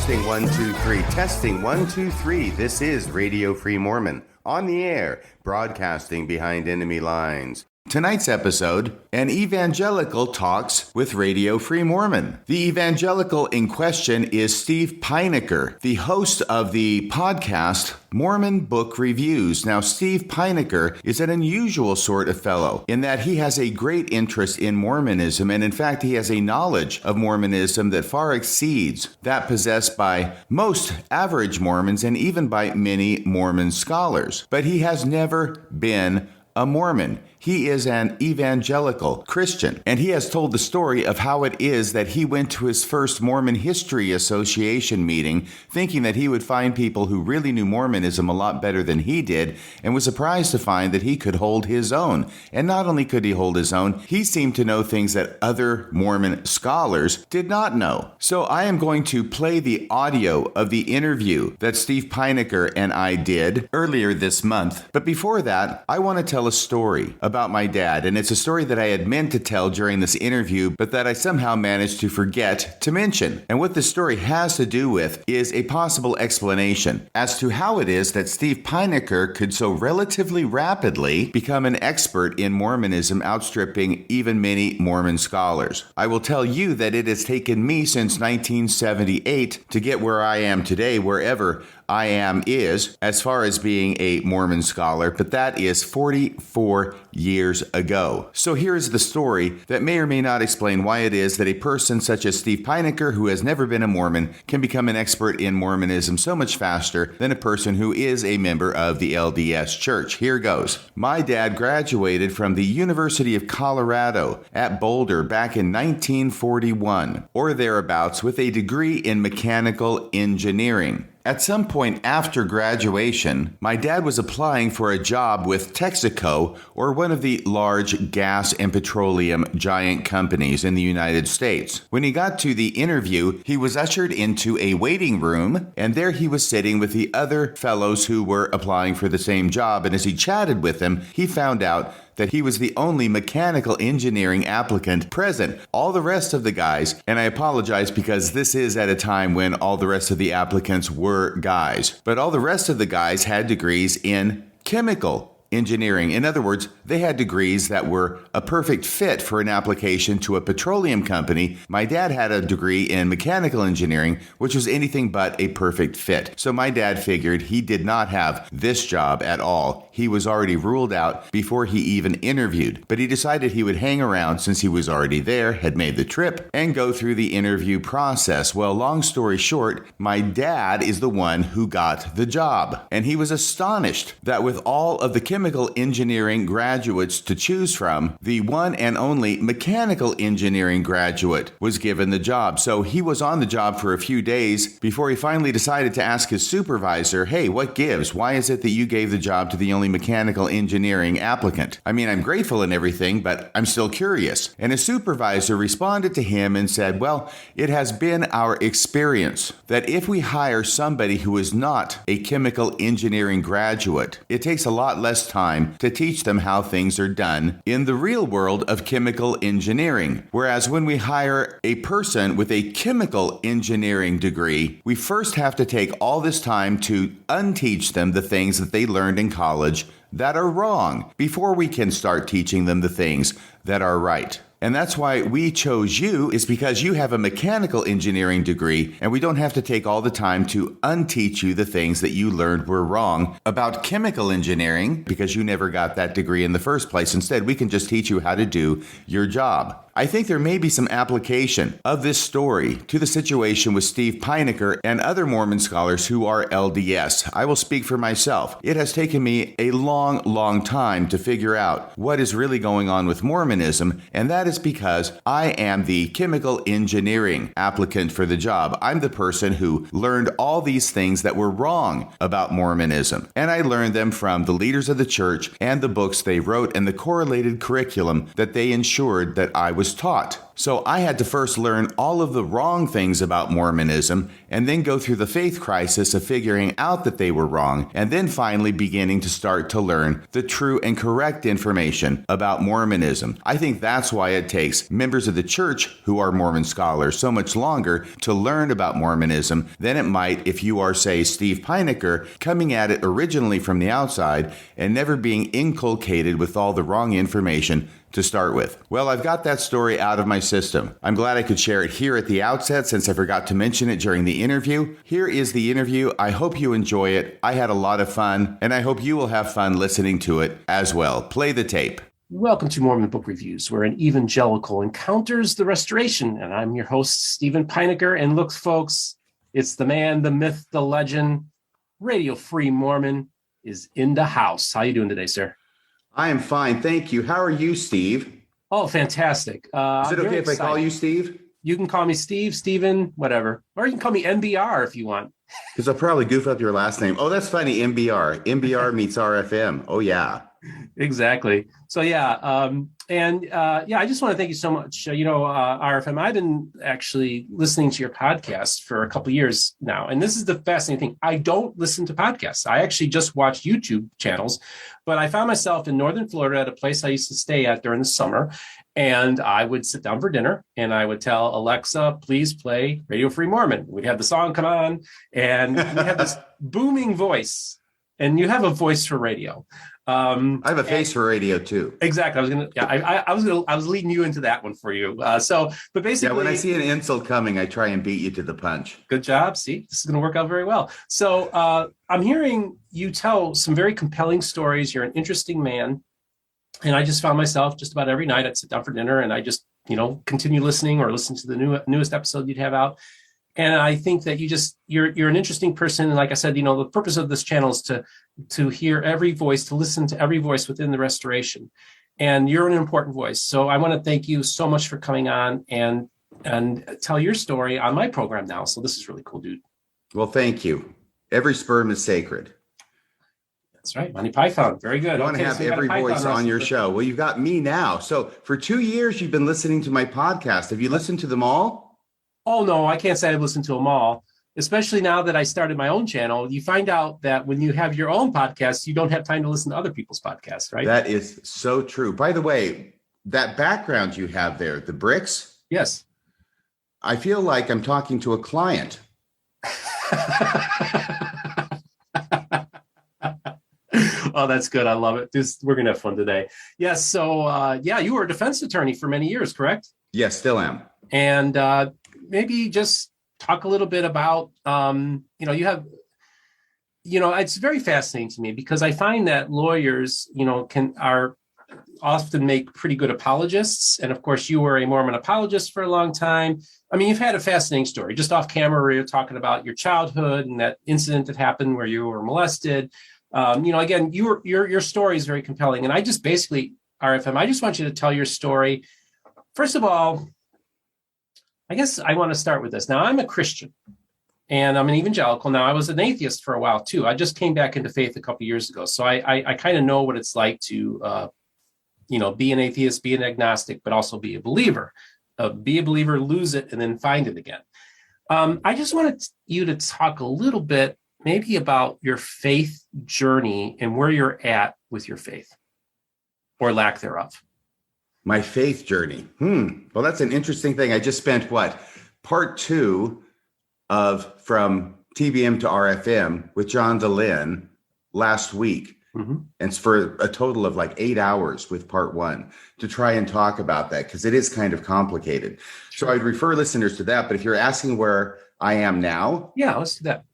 Testing 1 2 3. Testing 1 2 3. This is Radio Free Mormon on the air, broadcasting behind enemy lines. Tonight's episode, an evangelical talks with Radio Free Mormon. The evangelical in question is Steve Pynnaker, the host of the podcast Mormon Book Reviews. Now, Steve Pynnaker is an unusual sort of fellow in that he has a great interest in Mormonism, and in fact, he has a knowledge of Mormonism that far exceeds that possessed by most average Mormons and even by many Mormon scholars. But he has never been a Mormon. He is an evangelical Christian, and he has told the story of how it is that he went to his first Mormon History Association meeting thinking that he would find people who really knew Mormonism a lot better than he did, and was surprised to find that he could hold his own. And not only could he hold his own, he seemed to know things that other Mormon scholars did not know. So I am going to play the audio of the interview that Steve Pynnaker and I did earlier this month. But before that, I want to tell a story about my dad, and it's a story that I had meant to tell during this interview, but that I somehow managed to forget to mention. And what this story has to do with is a possible explanation as to how it is that Steve Pynnaker could so relatively rapidly become an expert in Mormonism, outstripping even many Mormon scholars. I will tell you that it has taken me since 1978 to get where I am today, wherever I am is, as far as being a Mormon scholar, but that is 44 years ago. So here's the story that may or may not explain why it is that a person such as Steve Pynnaker, who has never been a Mormon, can become an expert in Mormonism so much faster than a person who is a member of the LDS Church. Here goes. My dad graduated from the University of Colorado at Boulder back in 1941, or thereabouts, with a degree in mechanical engineering. At some point after graduation, my dad was applying for a job with Texaco, or one of the large gas and petroleum giant companies in the United States. When he got to the interview, he was ushered into a waiting room, and there he was sitting with the other fellows who were applying for the same job. And as he chatted with them, he found out that he was the only mechanical engineering applicant present. All the rest of the guys, and I apologize because this is at a time when all the rest of the applicants were guys, but all the rest of the guys had degrees in chemical engineering. In other words, they had degrees that were a perfect fit for an application to a petroleum company. My dad had a degree in mechanical engineering, which was anything but a perfect fit. So my dad figured he did not have this job at all. He was already ruled out before he even interviewed, but he decided he would hang around since he was already there, had made the trip, and go through the interview process. Well, long story short, my dad is the one who got the job, and he was astonished that with all of the chemical engineering graduates to choose from, the one and only mechanical engineering graduate was given the job. So he was on the job for a few days before he finally decided to ask his supervisor, hey, what gives? Why is it that you gave the job to the only mechanical engineering applicant? I mean, I'm grateful and everything, but I'm still curious. And his supervisor responded to him and said, well, it has been our experience that if we hire somebody who is not a chemical engineering graduate, it takes a lot less time to teach them how things are done in the real world of chemical engineering. Whereas when we hire a person with a chemical engineering degree, we first have to take all this time to unteach them the things that they learned in college that are wrong before we can start teaching them the things that are right. And that's why we chose you, is because you have a mechanical engineering degree, and we don't have to take all the time to unteach you the things that you learned were wrong about chemical engineering, because you never got that degree in the first place. Instead, we can just teach you how to do your job. I think there may be some application of this story to the situation with Steve Pynnaker and other Mormon scholars who are LDS. I will speak for myself. It has taken me a long time to figure out what is really going on with Mormonism, and that is because I am the chemical engineering applicant for the job. I'm the person who learned all these things that were wrong about Mormonism, and I learned them from the leaders of the church and the books they wrote and the correlated curriculum that they ensured that I was taught. So I had to first learn all of the wrong things about Mormonism and then go through the faith crisis of figuring out that they were wrong and then finally beginning to start to learn the true and correct information about Mormonism. I think that's why it takes members of the church who are Mormon scholars so much longer to learn about Mormonism than it might if you are, say, Steve Pynnaker, coming at it originally from the outside and never being inculcated with all the wrong information to start with. Well, I've got that story out of my system. I'm glad I could share it here at the outset since I forgot to mention it during the interview. Here is the interview. I hope you enjoy it. I had a lot of fun, and I hope you will have fun listening to it as well. Play the tape. Welcome to Mormon Book Reviews, where an evangelical encounters the restoration. And I'm your host, Stephen Pynnaker. And look, folks, it's the man, the myth, the legend, Radio Free Mormon is in the house. How you doing today, sir? I am fine, thank you. How are you, Steve? Oh, fantastic. Is it okay if I call you Steve? You can call me Steve, Steven, whatever. Or you can call me MBR if you want. Because I'll probably goof up your last name. Oh, that's funny, MBR. MBR meets RFM. Oh, yeah. Exactly. So, I just want to thank you so much. RFM, I've been actually listening to your podcast for a couple of years now. And this is the fascinating thing. I don't listen to podcasts. I actually just watch YouTube channels. But I found myself in northern Florida at a place I used to stay at during the summer. And I would sit down for dinner and I would tell Alexa, please play Radio Free Mormon. We'd have the song come on and we have this booming voice. And you have a voice for radio. I have a face for radio too. Exactly. I was leading you into that one for you. But basically, when I see an insult coming, I try and beat you to the punch. Good job. See, this is going to work out very well. So I'm hearing you tell some very compelling stories. You're an interesting man. And I just found myself just about every night I'd sit down for dinner and I just, continue listening or listen to the newest episode you'd have out. And I think that you're an interesting person. And like I said, the purpose of this channel is to hear every voice, to listen to every voice within the restoration. And you're an important voice. So I want to thank you so much for coming on and tell your story on my program now. So this is really cool, dude. Well, thank you. Every sperm is sacred. That's right. Monty Python. Very good. You want to have every voice on your show. Well, you've got me now. So for 2 years, you've been listening to my podcast. Have you listened to them all? Oh, no, I can't say I've listened to them all, especially now that I started my own channel. You find out that when you have your own podcast, you don't have time to listen to other people's podcasts, right? That is so true. By the way, that background you have there, the bricks. Yes. I feel like I'm talking to a client. Oh, that's good. I love it. We're going to have fun today. Yes. So, you were a defense attorney for many years, correct? Yes, still am. And maybe just talk a little bit about, it's very fascinating to me because I find that lawyers, are often make pretty good apologists. And of course, you were a Mormon apologist for a long time. I mean, you've had a fascinating story just off camera where you're talking about your childhood and that incident that happened where you were molested. Again, your story is very compelling. And I just basically, RFM, I just want you to tell your story. First of all, I guess I want to start with this. Now, I'm a Christian and I'm an evangelical. Now, I was an atheist for a while, too. I just came back into faith a couple of years ago. So I kind of know what it's like to, be an atheist, be an agnostic, but also be a believer. Be a believer, lose it, and then find it again. I just wanted you to talk a little bit maybe about your faith journey and where you're at with your faith or lack thereof. My faith journey. Well, that's an interesting thing. I just spent part 2 of From TBM to RFM with John DeLynn last week. Mm-hmm. And it's for a total of 8 hours with part 1 to try and talk about that because it is kind of complicated. Sure. So I'd refer listeners to that. But if you're asking where I am now. Yeah, let's do that.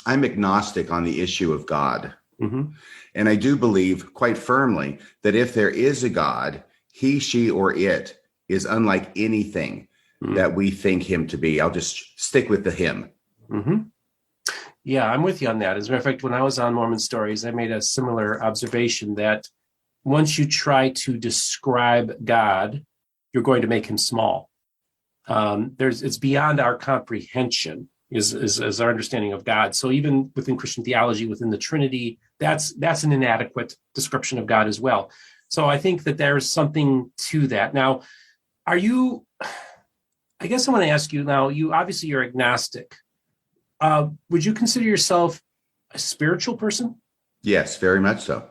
I'm agnostic on the issue of God. Mm-hmm. And I do believe quite firmly that if there is a God, he, she, or it is unlike anything that we think him to be. I'll just stick with the him. Mm-hmm. Yeah, I'm with you on that. As a matter of fact, when I was on Mormon Stories, I made a similar observation that once you try to describe God, you're going to make him small. It's beyond our comprehension. Is our understanding of God. So even within Christian theology, within the Trinity, that's an inadequate description of God as well. So I think that there's something to that. Now, Are you, I guess I want to ask you now, you're agnostic. Would you consider yourself a spiritual person? Yes, very much so.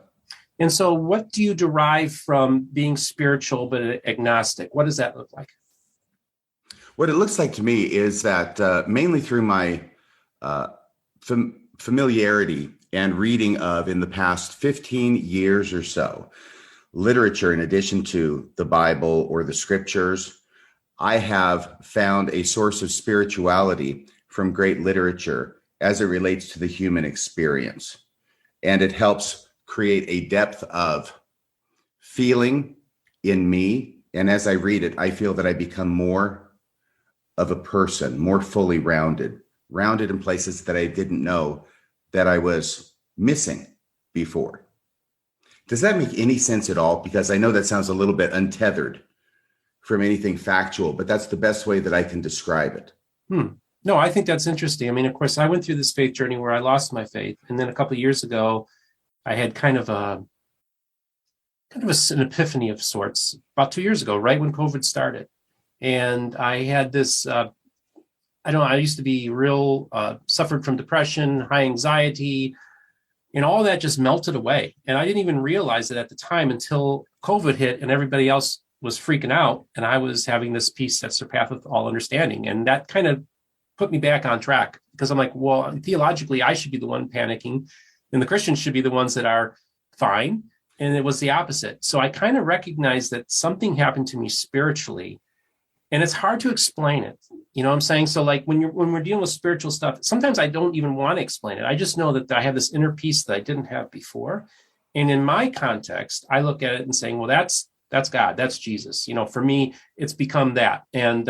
And so what do you derive from being spiritual but agnostic? What does that look like? What it looks like to me is that mainly through my uh, familiarity and reading of, in the past 15 years or so, literature in addition to the Bible or the scriptures, I have found a source of spirituality from great literature as it relates to the human experience. And it helps create a depth of feeling in me. And as I read it, I feel that I become more of a person, more fully rounded in places that I didn't know that I was missing before. Does that make any sense at all? Because I know that sounds a little bit untethered from anything factual, but that's the best way that I can describe it. No, I think that's interesting. I mean, of course, I went through this faith journey where I lost my faith. And then a couple of years ago, I had kind of an epiphany of sorts about 2 years ago, right when COVID started. And I had this, I used to be suffered from depression, high anxiety, and all that just melted away. And I didn't even realize it at the time until COVID hit and everybody else was freaking out. And I was having this peace that surpasseth all understanding. And that kind of put me back on track because I'm like, well, theologically, I should be the one panicking and the Christians should be the ones that are fine. And it was the opposite. So I kind of recognized that something happened to me spiritually. And it's hard to explain it. You know what I'm saying? So like when we're dealing with spiritual stuff, sometimes I don't even want to explain it. I just know that I have this inner peace that I didn't have before. And in my context, I look at it and saying, well, that's God, that's Jesus. You know, for me, it's become that. And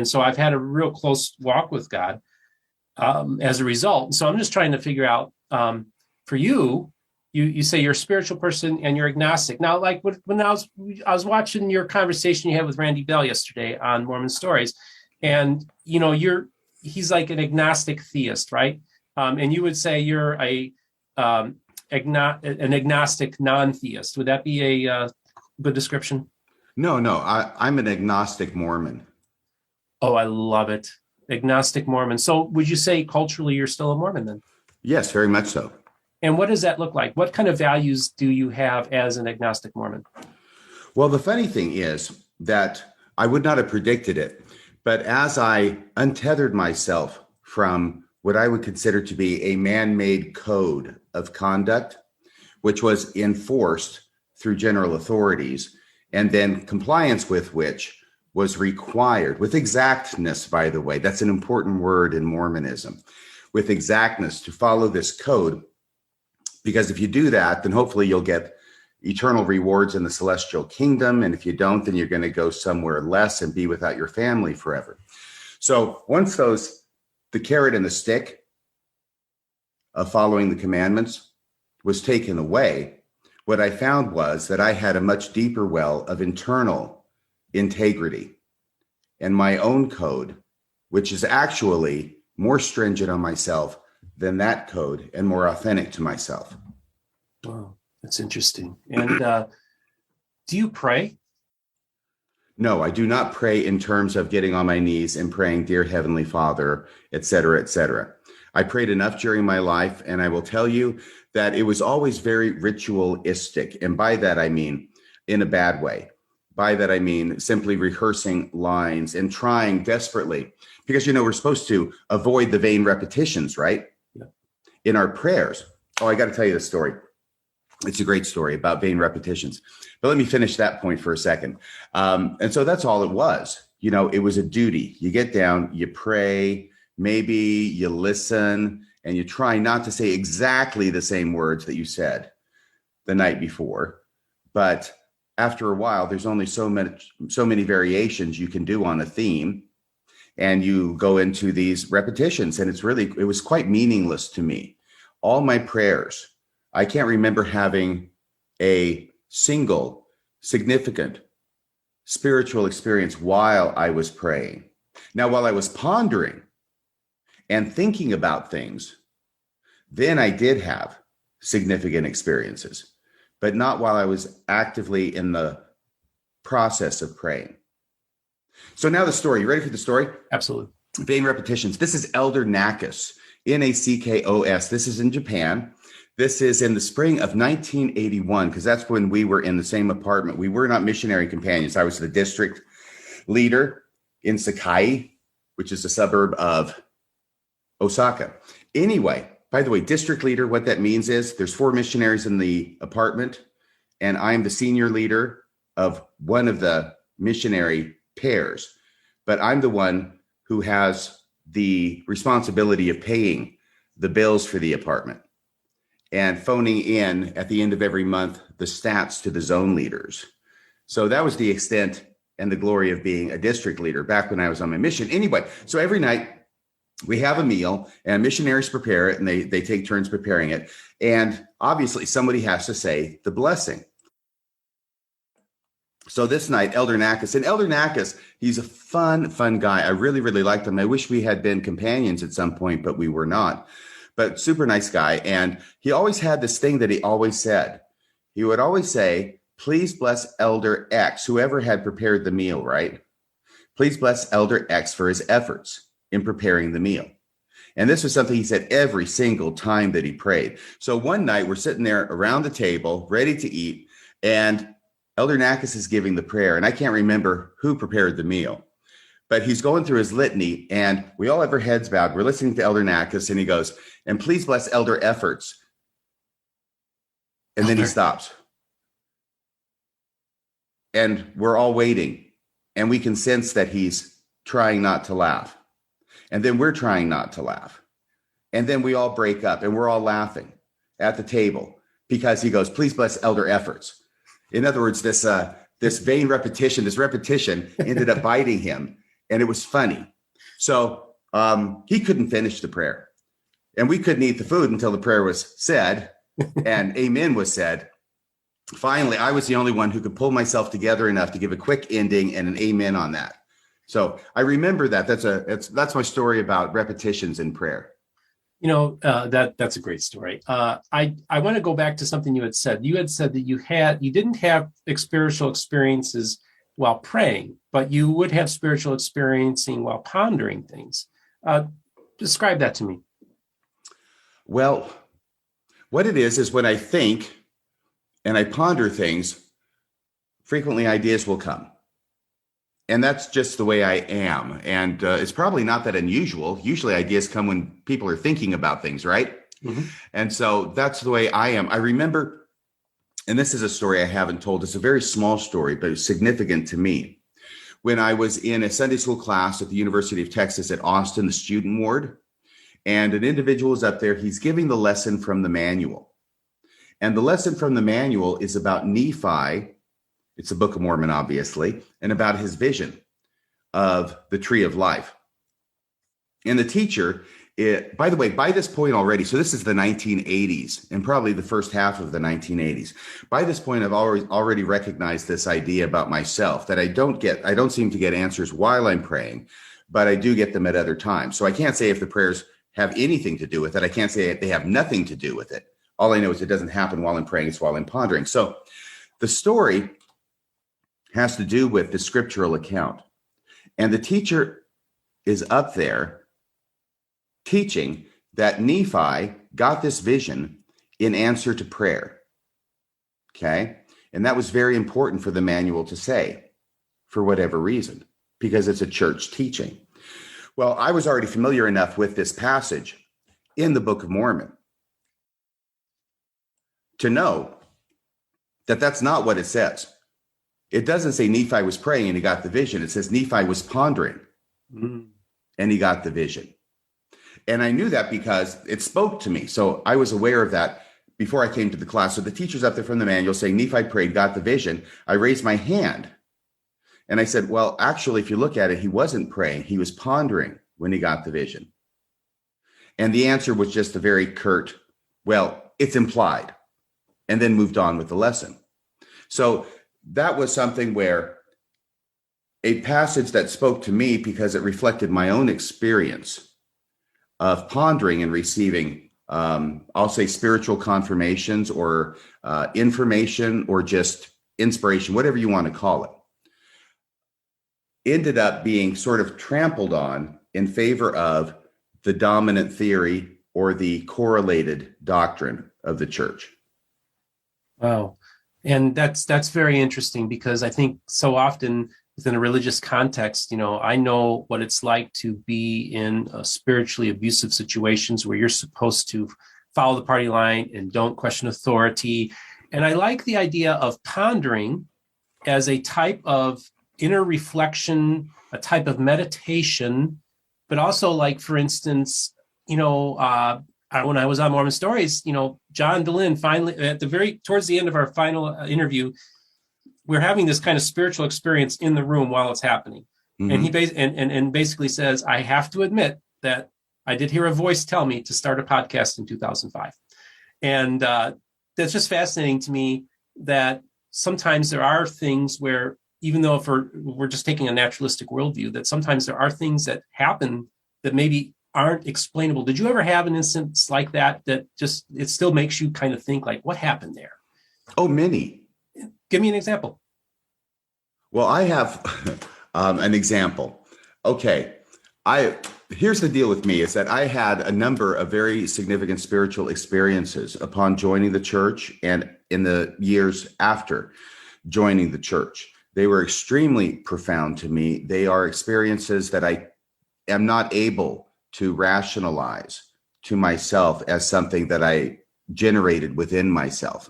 so I've had a real close walk with God as a result. So I'm just trying to figure out for you, you say you're a spiritual person and you're agnostic. Now, like when I was watching your conversation you had with Randy Bell yesterday on Mormon Stories, and you know he's like an agnostic theist, right? And you would say you're an agnostic non-theist. Would that be a good description? No, I'm an agnostic Mormon. Oh, I love it. Agnostic Mormon. So would you say culturally you're still a Mormon then? Yes, very much so. And what does that look like? What kind of values do you have as an agnostic Mormon? Well, the funny thing is that I would not have predicted it, but as I untethered myself from what I would consider to be a man-made code of conduct, which was enforced through general authorities, and then compliance with which was required, with exactness, by the way, that's an important word in Mormonism, with exactness to follow this code. Because if you do that, then hopefully you'll get eternal rewards in the celestial kingdom. And if you don't, then you're going to go somewhere less and be without your family forever. So once the carrot and the stick of following the commandments was taken away, what I found was that I had a much deeper well of internal integrity and my own code, which is actually more stringent on myself than that code and more authentic to myself. Wow, that's interesting. And do you pray? No, I do not pray in terms of getting on my knees and praying, "Dear Heavenly Father," et cetera, et cetera. I prayed enough during my life, and I will tell you that it was always very ritualistic. And by that, I mean in a bad way. By that, I mean simply rehearsing lines and trying desperately, because, you know, we're supposed to avoid the vain repetitions, right? Yeah. In our prayers. Oh, I got to tell you the story. It's a great story about vain repetitions. But let me finish that point for a second. And so that's all it was. You know, it was a duty. You get down, you pray, maybe you listen, and you try not to say exactly the same words that you said the night before. But after a while, there's only so many variations you can do on a theme. And you go into these repetitions, and it was quite meaningless to me. All my prayers, I can't remember having a single significant spiritual experience while I was praying. Now, while I was pondering and thinking about things, then I did have significant experiences, but not while I was actively in the process of praying. So now the story. You ready for the story? Absolutely. Vain repetitions. This is Elder Nackos, Nackos. This is in Japan. This is in the spring of 1981, because that's when we were in the same apartment. We were not missionary companions. I was the district leader in Sakai, which is a suburb of Osaka. Anyway, by the way, district leader, what that means is there's 4 missionaries in the apartment, and I'm the senior leader of one of the missionary pairs, but I'm the one who has the responsibility of paying the bills for the apartment and phoning in at the end of every month the stats to the zone leaders. So that was the extent and the glory of being a district leader back when I was on my mission. Anyway, so every night we have a meal and missionaries prepare it, and they take turns preparing it. And obviously somebody has to say the blessing. So this night, Elder Nackos, and Elder Nackos, he's a fun guy. I really, really liked him. I wish we had been companions at some point, but we were not. But super nice guy. And he always had this thing that he always said. He would always say, please bless Elder X, whoever had prepared the meal, right? Please bless Elder X for his efforts in preparing the meal. And this was something he said every single time that he prayed. So one night we're sitting there around the table, ready to eat, and Elder Nackos is giving the prayer, and I can't remember who prepared the meal, but he's going through his litany, and we all have our heads bowed. We're listening to Elder Nackos, and he goes, and please bless Elder Efforts. And then he stops. And we're all waiting, and we can sense that he's trying not to laugh. And then we're trying not to laugh. And then we all break up, and we're all laughing at the table because he goes, please bless Elder Efforts. In other words, this vain repetition, this repetition ended up biting him, and it was funny. So he couldn't finish the prayer, and we couldn't eat the food until the prayer was said and amen was said. Finally, I was the only one who could pull myself together enough to give a quick ending and an amen on that. So I remember that. That's my story about repetitions in prayer. That's a great story. I want to go back to something you had said. You had said that you didn't have spiritual experiences while praying, but you would have spiritual experiencing while pondering things. Describe that to me. Well, what it is when I think and I ponder things, frequently ideas will come. And that's just the way I am. And it's probably not that unusual. Usually ideas come when people are thinking about things, right? Mm-hmm. And so that's the way I am. I remember, and this is a story I haven't told. It's a very small story, but it's significant to me. When I was in a Sunday school class at the University of Texas at Austin, the student ward, and an individual is up there. He's giving the lesson from the manual. And the lesson from the manual is about Nephi. It's the Book of Mormon, obviously, and about his vision of the tree of life. And the teacher, by the way, by this point already, so this is the 1980s and probably the first half of the 1980s. By this point, I've already recognized this idea about myself that I don't seem to get answers while I'm praying, but I do get them at other times. So I can't say if the prayers have anything to do with it. I can't say they have nothing to do with it. All I know is it doesn't happen while I'm praying, it's while I'm pondering. So the story has to do with the scriptural account. And the teacher is up there teaching that Nephi got this vision in answer to prayer. Okay? And that was very important for the manual to say, for whatever reason, because it's a church teaching. Well, I was already familiar enough with this passage in the Book of Mormon to know that that's not what it says. It doesn't say Nephi was praying and he got the vision. It says Nephi was pondering and he got the vision. And I knew that because it spoke to me. So I was aware of that before I came to the class. So the teacher's up there from the manual saying Nephi prayed, got the vision. I raised my hand and I said, well, actually, if you look at it, he wasn't praying. He was pondering when he got the vision. And the answer was just a very curt, well, it's implied, and then moved on with the lesson. So that was something where a passage that spoke to me because it reflected my own experience of pondering and receiving, I'll say spiritual confirmations or information or just inspiration, whatever you want to call it. ended up being sort of trampled on in favor of the dominant theory or the correlated doctrine of the church. Wow. And that's very interesting, because I think so often within a religious context, I know what it's like to be in spiritually abusive situations where you're supposed to follow the party line and don't question authority. And I like the idea of pondering as a type of inner reflection, a type of meditation, but also, like, for instance, when I was on Mormon Stories, John DeLynn finally, towards the end of our final interview, we're having this kind of spiritual experience in the room while it's happening. Mm-hmm. And he and basically says, I have to admit that I did hear a voice tell me to start a podcast in 2005. And that's just fascinating to me, that sometimes there are things where, even though if we're just taking a naturalistic worldview, that sometimes there are things that happen that maybe aren't explainable. Did you ever have an instance like that just, it still makes you kind of think, like, what happened there? Oh, many. Give me an example. Well, I have an example. Okay. Here's the deal with me, is that I had a number of very significant spiritual experiences upon joining the church and in the years after joining the church. They were extremely profound to me. They are experiences that I am not able to rationalize to myself as something that I generated within myself.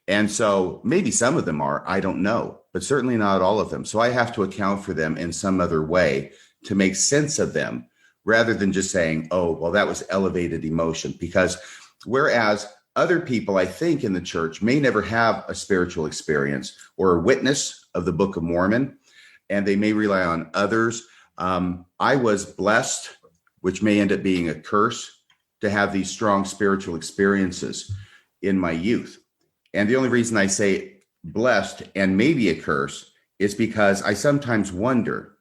And so maybe some of them are, I don't know, but certainly not all of them. So I have to account for them in some other way to make sense of them, rather than just saying, oh, well, that was elevated emotion. Because whereas other people, I think, in the church may never have a spiritual experience or a witness of the Book of Mormon, and they may rely on others. I was blessed, which may end up being a curse, to have these strong spiritual experiences in my youth. And the only reason I say blessed and maybe a curse is because I sometimes wonder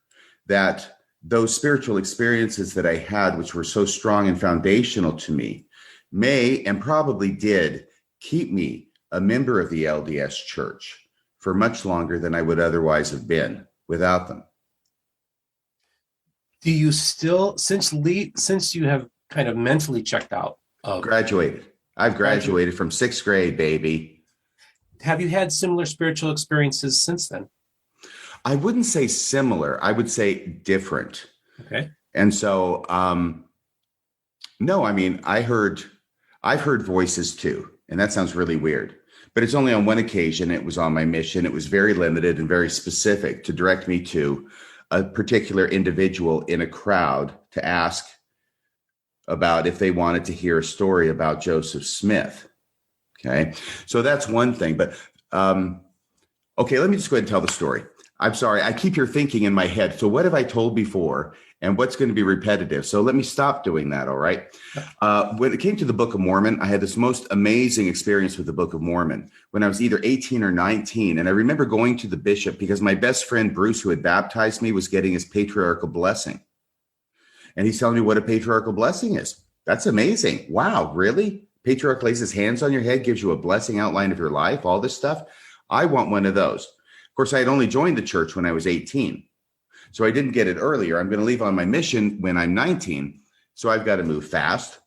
that those spiritual experiences that I had, which were so strong and foundational to me, may and probably did keep me a member of the LDS Church for much longer than I would otherwise have been without them. Do you still, since you have kind of mentally checked out of graduated? I've graduated from 6th grade, baby. Have you had similar spiritual experiences since then? I wouldn't say similar. I would say different. Okay. And so, no, I mean, I've heard voices too, and that sounds really weird, but it's only on one occasion. It was on my mission. It was very limited and very specific to direct me to a particular individual in a crowd to ask about if they wanted to hear a story about Joseph Smith. Okay. So that's one thing, but, okay, let me just go ahead and tell the story. I'm sorry. I keep your thinking in my head. So what have I told before and what's going to be repetitive? So let me stop doing that. All right. When it came to the Book of Mormon, I had this most amazing experience with the Book of Mormon when I was either 18 or 19. And I remember going to the bishop because my best friend, Bruce, who had baptized me, was getting his patriarchal blessing. And he's telling me what a patriarchal blessing is. That's amazing. Wow. Really? Patriarch lays his hands on your head, gives you a blessing outline of your life, all this stuff. I want one of those. Of course, I had only joined the church when I was 18. So I didn't get it earlier. I'm going to leave on my mission when I'm 19. So I've got to move fast.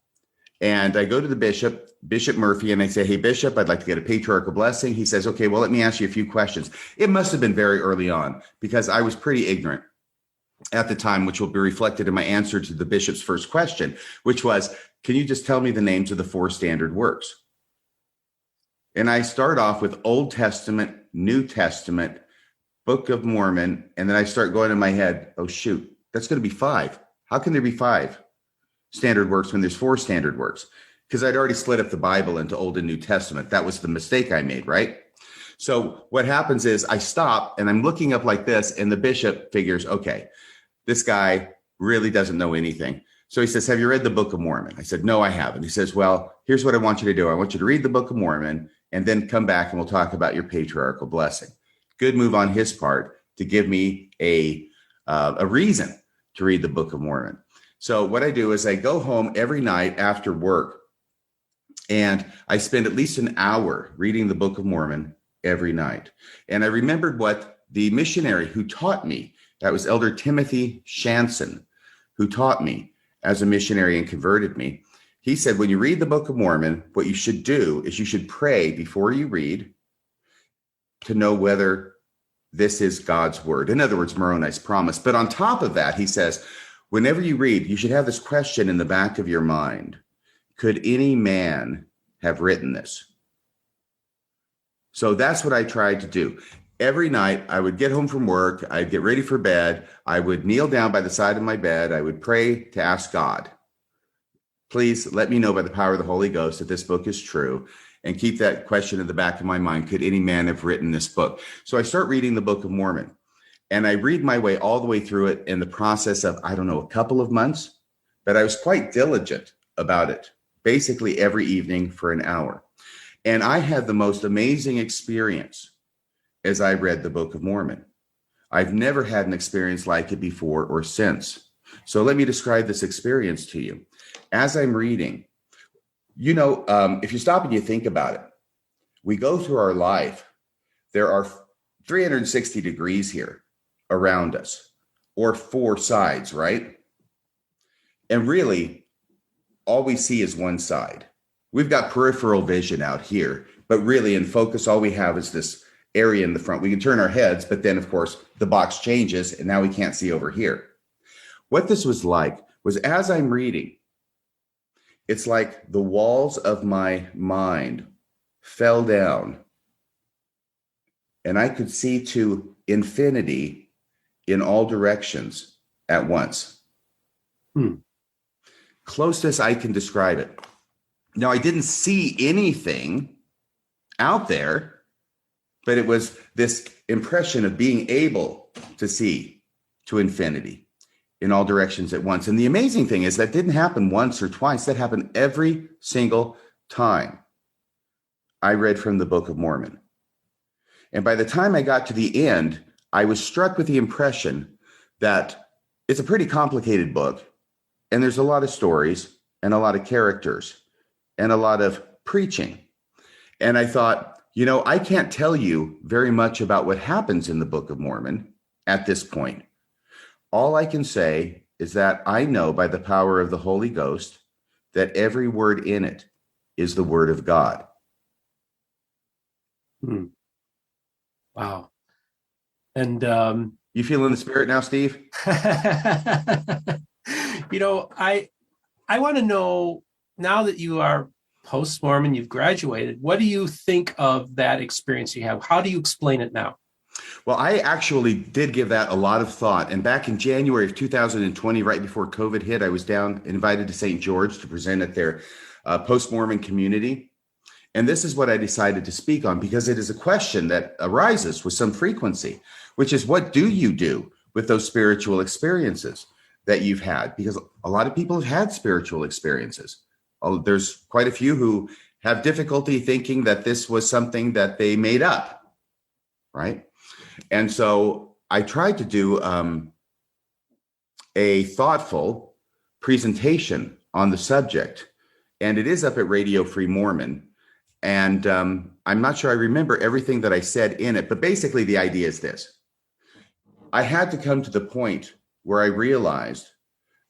And I go to the bishop, Bishop Murphy, and I say, hey, Bishop, I'd like to get a patriarchal blessing. He says, okay, well, let me ask you a few questions. It must have been very early on because I was pretty ignorant at the time, which will be reflected in my answer to the bishop's first question, which was, can you just tell me the names of the 4 standard works? And I start off with Old Testament, New Testament, Book of Mormon, and then I start going in my head, oh, shoot, that's going to be 5. How can there be 5 standard works when there's 4 standard works? Because I'd already split up the Bible into Old and New Testament. That was the mistake I made, right? So what happens is I stop and I'm looking up like this, and the bishop figures, okay, this guy really doesn't know anything. So he says, have you read the Book of Mormon? I said, no, I haven't. He says, well, here's what I want you to do. I want you to read the Book of Mormon and then come back and we'll talk about your patriarchal blessing. Good move on his part to give me a reason to read the Book of Mormon. So what I do is I go home every night after work and I spend at least an hour reading the Book of Mormon every night. And I remembered what the missionary who taught me That was Elder Timothy Shanson, who taught me as a missionary and converted me. He said, when you read the Book of Mormon, what you should do is you should pray before you read to know whether this is God's word. In other words, Moroni's promise. But on top of that, he says, whenever you read, you should have this question in the back of your mind. Could any man have written this? So that's what I tried to do. Every night I would get home from work, I'd get ready for bed, I would kneel down by the side of my bed, I would pray to ask God, please let me know by the power of the Holy Ghost that this book is true, and keep that question in the back of my mind, could any man have written this book? So I start reading the Book of Mormon, and I read my way all the way through it in the process of, I don't know, a couple of months, but I was quite diligent about it, basically every evening for an hour. And I had the most amazing experience as I read the Book of Mormon. I've never had an experience like it before or since. So let me describe this experience to you. As I'm reading, if you stop and you think about it, we go through our life. There are 360 degrees here around us, or four sides, right? And really, all we see is one side. We've got peripheral vision out here, but really in focus, all we have is this area in the front. We can turn our heads, but then of course the box changes and now we can't see over here. What this was like was, as I'm reading, it's like the walls of my mind fell down and I could see to infinity in all directions at once. Closest I can describe it. Now, I didn't see anything out there, but it was this impression of being able to see to infinity in all directions at once. And the amazing thing is that didn't happen once or twice. That happened every single time I read from the Book of Mormon. And by the time I got to the end, I was struck with the impression that it's a pretty complicated book, and there's a lot of stories and a lot of characters and a lot of preaching. And I thought, I can't tell you very much about what happens in the Book of Mormon at this point. All I can say is that I know by the power of the Holy Ghost that every word in it is the word of God. Wow. And you feel in the spirit now, Steve? I want to know, now that you are post-Mormon, you've graduated, what do you think of that experience you have? How do you explain it now? Well, I actually did give that a lot of thought. And back in January of 2020, right before COVID hit, I was invited to St. George to present at their post-Mormon community. And this is what I decided to speak on, because it is a question that arises with some frequency, which is, what do you do with those spiritual experiences that you've had? Because a lot of people have had spiritual experiences. There's quite a few who have difficulty thinking that this was something that they made up, right? And so I tried to do a thoughtful presentation on the subject, and it is up at Radio Free Mormon. And I'm not sure I remember everything that I said in it, but basically the idea is this. I had to come to the point where I realized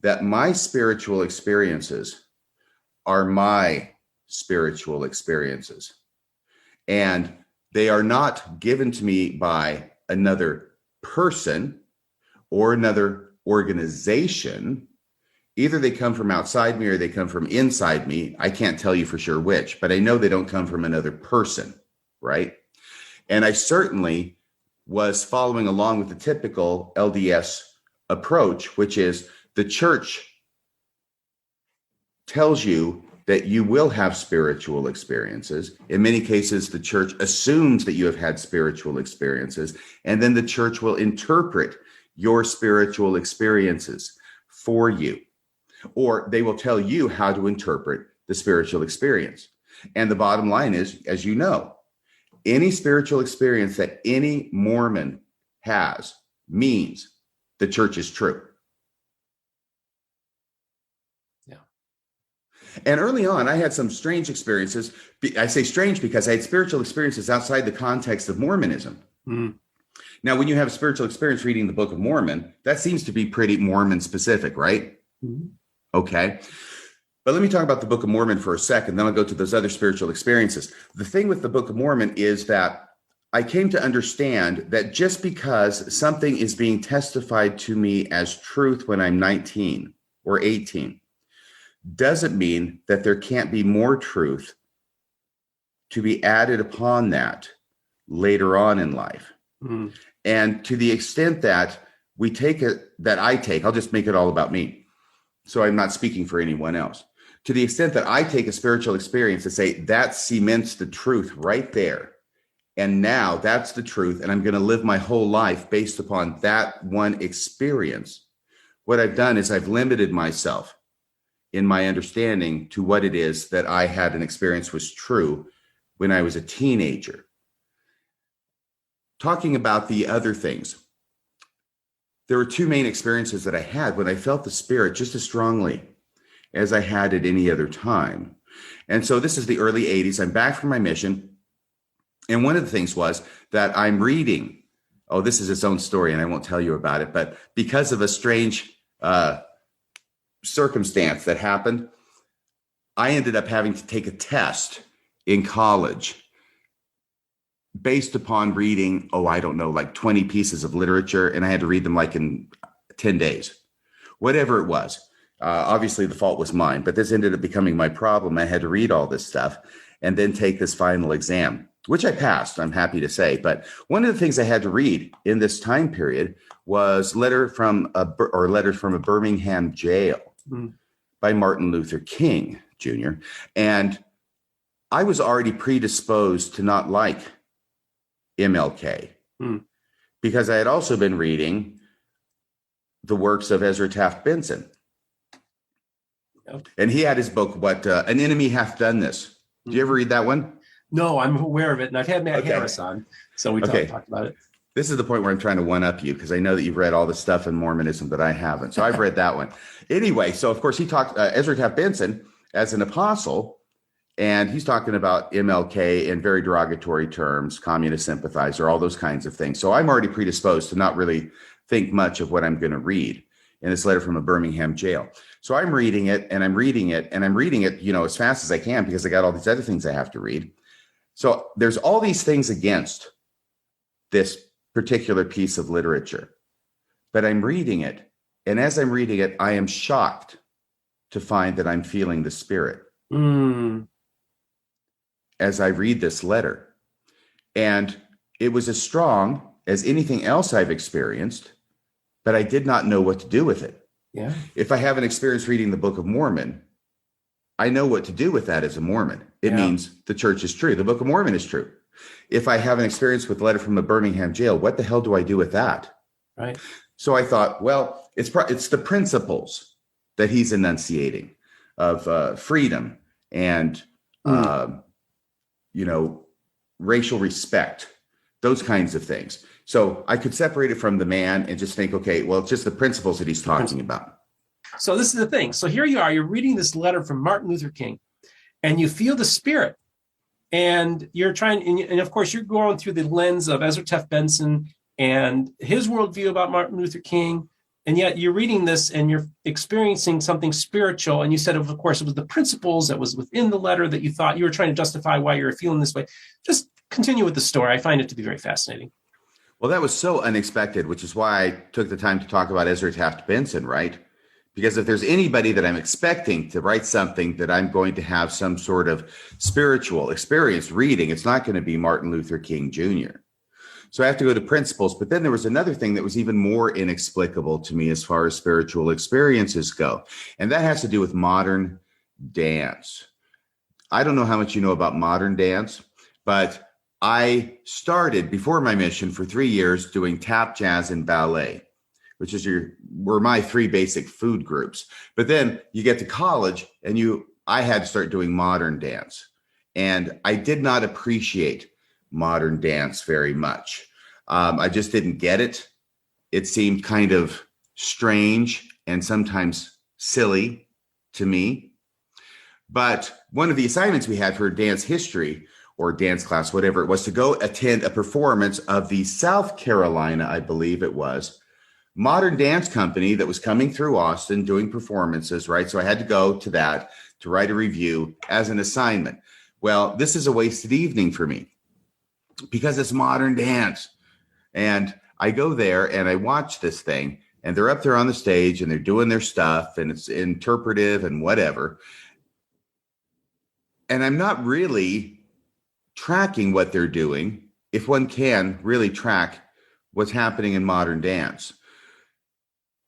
that my spiritual experiences are my spiritual experiences. And they are not given to me by another person or another organization. Either they come from outside me or they come from inside me. I can't tell you for sure which, but I know they don't come from another person, right? And I certainly was following along with the typical LDS approach, which is the church tells you that you will have spiritual experiences. In many cases, the church assumes that you have had spiritual experiences, and then the church will interpret your spiritual experiences for you, or they will tell you how to interpret the spiritual experience. And the bottom line is, as you know, any spiritual experience that any Mormon has means the church is true. And early on, I had some strange experiences. I say strange because I had spiritual experiences outside the context of Mormonism. Now, when you have a spiritual experience reading the Book of Mormon, that seems to be pretty Mormon specific, right? Mhm. Okay. But let me talk about the Book of Mormon for a second, then I'll go to those other spiritual experiences. The thing with the Book of Mormon is that I came to understand that just because something is being testified to me as truth when I'm 19 or 18 doesn't mean that there can't be more truth to be added upon that later on in life. Mhm. And to the extent that I'll just make it all about me. So I'm not speaking for anyone else. To the extent that I take a spiritual experience to say that cements the truth right there. And now that's the truth. And I'm going to live my whole life based upon that one experience. What I've done is I've limited myself in my understanding to what it is that I had an experience was true when I was a teenager. Talking about the other things, there were two main experiences that I had when I felt the Spirit just as strongly as I had at any other time. And so this is the early 80s. I'm back from my mission. And one of the things was that I'm reading. Oh, this is its own story, and I won't tell you about it. But because of a strange circumstance that happened, I ended up having to take a test in college based upon reading, I don't know, like 20 pieces of literature, and I had to read them like in 10 days, whatever it was. Obviously, the fault was mine, but this ended up becoming my problem. I had to read all this stuff and then take this final exam, which I passed, I'm happy to say. But one of the things I had to read in this time period was letters from a Birmingham jail by Martin Luther King Jr. And I was already predisposed to not like MLK because I had also been reading the works of Ezra Taft Benson. Yep. And he had his book, An Enemy Hath Done This. Did you ever read that one? No, I'm aware of it. And I've had Matt Harris on, so we talked about it. This is the point where I'm trying to one-up you because I know that you've read all the stuff in Mormonism that I haven't. So I've read that one. Anyway, so of course he talked Ezra Taft Benson as an apostle, and he's talking about MLK in very derogatory terms, communist sympathizer, all those kinds of things. So I'm already predisposed to not really think much of what I'm going to read in this letter from a Birmingham jail. So I'm reading it, and I'm reading it, as fast as I can because I got all these other things I have to read. So there's all these things against this particular piece of literature, but I'm reading it. And as I'm reading it, I am shocked to find that I'm feeling the Spirit as I read this letter. And it was as strong as anything else I've experienced, but I did not know what to do with it. Yeah. If I have an experience reading the Book of Mormon, I know what to do with that as a Mormon. It means the church is true. The Book of Mormon is true. If I have an experience with a letter from a Birmingham jail, what the hell do I do with that? Right. So I thought, well, it's the principles that he's enunciating of freedom and, racial respect, those kinds of things. So I could separate it from the man and just think, okay, well, it's just the principles that he's talking about. So this is the thing. So here you are, you're reading this letter from Martin Luther King, and you feel the Spirit. And you're trying, and of course, you're going through the lens of Ezra Taft Benson and his worldview about Martin Luther King. And yet you're reading this and you're experiencing something spiritual. And you said, of course, it was the principles that was within the letter that you thought you were trying to justify why you were feeling this way. Just continue with the story. I find it to be very fascinating. Well, that was so unexpected, which is why I took the time to talk about Ezra Taft Benson, right? Because if there's anybody that I'm expecting to write something that I'm going to have some sort of spiritual experience reading, it's not going to be Martin Luther King Jr. So I have to go to principles. But then there was another thing that was even more inexplicable to me as far as spiritual experiences go. And that has to do with modern dance. I don't know how much you know about modern dance, but I started before my mission for 3 years doing tap, jazz, and ballet, which were my three basic food groups. But then you get to college and I had to start doing modern dance. And I did not appreciate modern dance very much. I just didn't get it. It seemed kind of strange and sometimes silly to me. But one of the assignments we had for dance history or dance class, whatever it was, to go attend a performance of the South Carolina, I believe it was, modern dance company that was coming through Austin doing performances, right? So I had to go to that to write a review as an assignment. Well, this is a wasted evening for me because it's modern dance. And I go there and I watch this thing, and they're up there on the stage and they're doing their stuff, and it's interpretive and whatever. And I'm not really tracking what they're doing, if one can really track what's happening in modern dance.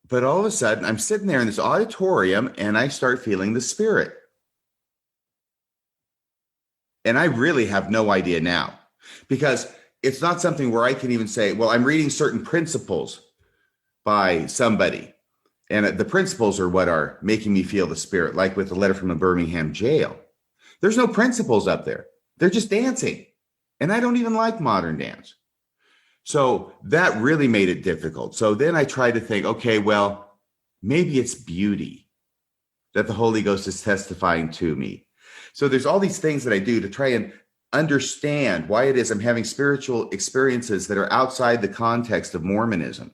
But all of a sudden, I'm sitting there in this auditorium and I start feeling the Spirit. And I really have no idea now, because it's not something where I can even say, well, I'm reading certain principles by somebody, and the principles are what are making me feel the Spirit, like with the letter from a Birmingham jail. There's no principles up there. They're just dancing. And I don't even like modern dance. So that really made it difficult. So then I tried to think, okay, well, maybe it's beauty that the Holy Ghost is testifying to me. So there's all these things that I do to try and understand why it is I'm having spiritual experiences that are outside the context of Mormonism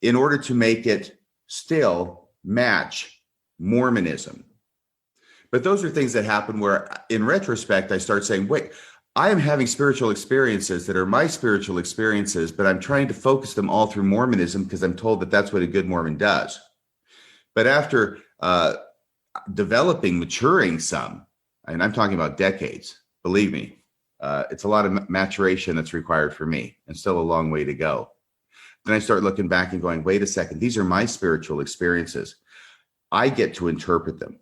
in order to make it still match Mormonism. But those are things that happen where, in retrospect, I start saying, wait, I am having spiritual experiences that are my spiritual experiences, but I'm trying to focus them all through Mormonism because I'm told that that's what a good Mormon does. But after developing, maturing some, and I'm talking about decades, believe me, it's a lot of maturation that's required for me, and still a long way to go. Then I start looking back and going, wait a second, these are my spiritual experiences. I get to interpret them.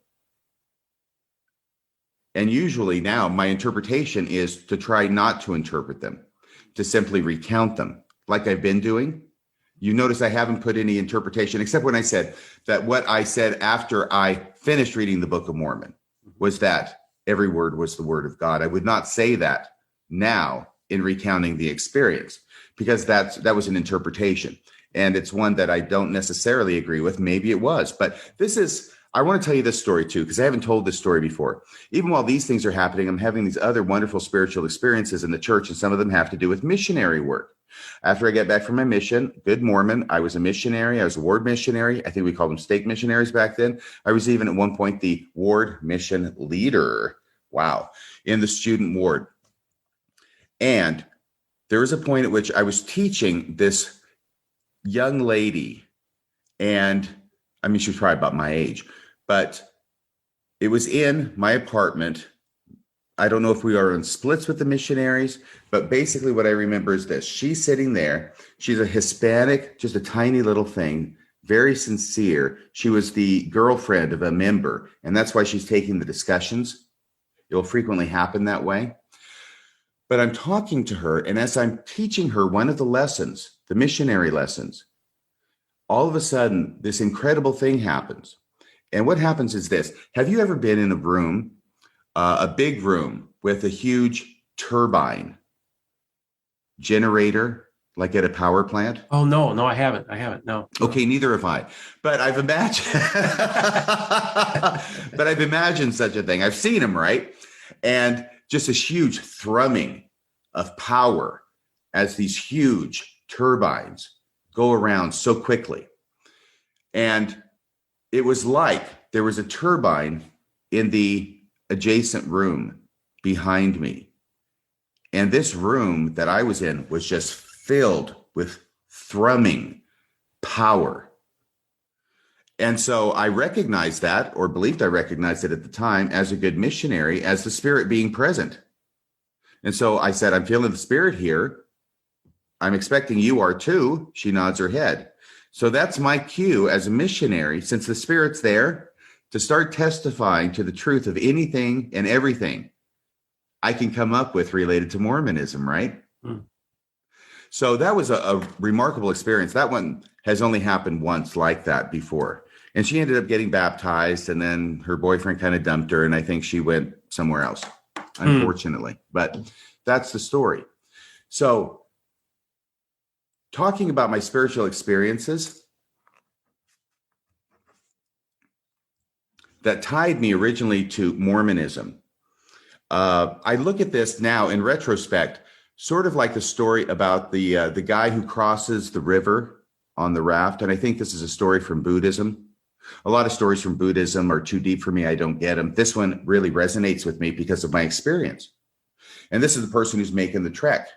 And usually now my interpretation is to try not to interpret them, to simply recount them like I've been doing. You notice I haven't put any interpretation, except when I said that what I said after I finished reading the Book of Mormon was that every word was the word of God. I would not say that now in recounting the experience, because that was an interpretation. And it's one that I don't necessarily agree with. Maybe it was, but I want to tell you this story too, because I haven't told this story before. Even while these things are happening, I'm having these other wonderful spiritual experiences in the church, and some of them have to do with missionary work. After I get back from my mission, good Mormon, I was a missionary. I was a ward missionary. I think we called them stake missionaries back then. I was even at one point the ward mission leader. Wow. In the student ward. And there was a point at which I was teaching this young lady, and I mean, she was probably about my age, but it was in my apartment. I don't know if we are in splits with the missionaries, but basically what I remember is this. She's sitting there. She's a Hispanic, just a tiny little thing, very sincere. She was the girlfriend of a member, and that's why she's taking the discussions. It will frequently happen that way. But I'm talking to her, and as I'm teaching her one of the lessons, the missionary lessons, all of a sudden, this incredible thing happens. And what happens is this. Have you ever been in a room, a big room with a huge turbine generator, like at a power plant? Oh, no, I haven't. No. Okay, neither have I. But I've imagined such a thing. I've seen them, right? And just this huge thrumming of power as these huge turbines go around so quickly. And it was like there was a turbine in the adjacent room behind me. And this room that I was in was just filled with thrumming power. And so I recognized that, or believed I recognized it at the time, as a good missionary, as the Spirit being present. And so I said, I'm feeling the Spirit here. I'm expecting you are too. She nods her head. So that's my cue as a missionary, since the Spirit's there, to start testifying to the truth of anything and everything I can come up with related to Mormonism, right? Mm. So that was a remarkable experience. That one has only happened once like that before. And she ended up getting baptized, and then her boyfriend kind of dumped her, and I think she went somewhere else, unfortunately. But that's the story. So talking about my spiritual experiences that tied me originally to Mormonism, I look at this now in retrospect, sort of like the story about the guy who crosses the river on the raft. And I think this is a story from Buddhism. A lot of stories from Buddhism are too deep for me. I don't get them. This one really resonates with me because of my experience. And this is the person who's making the trek.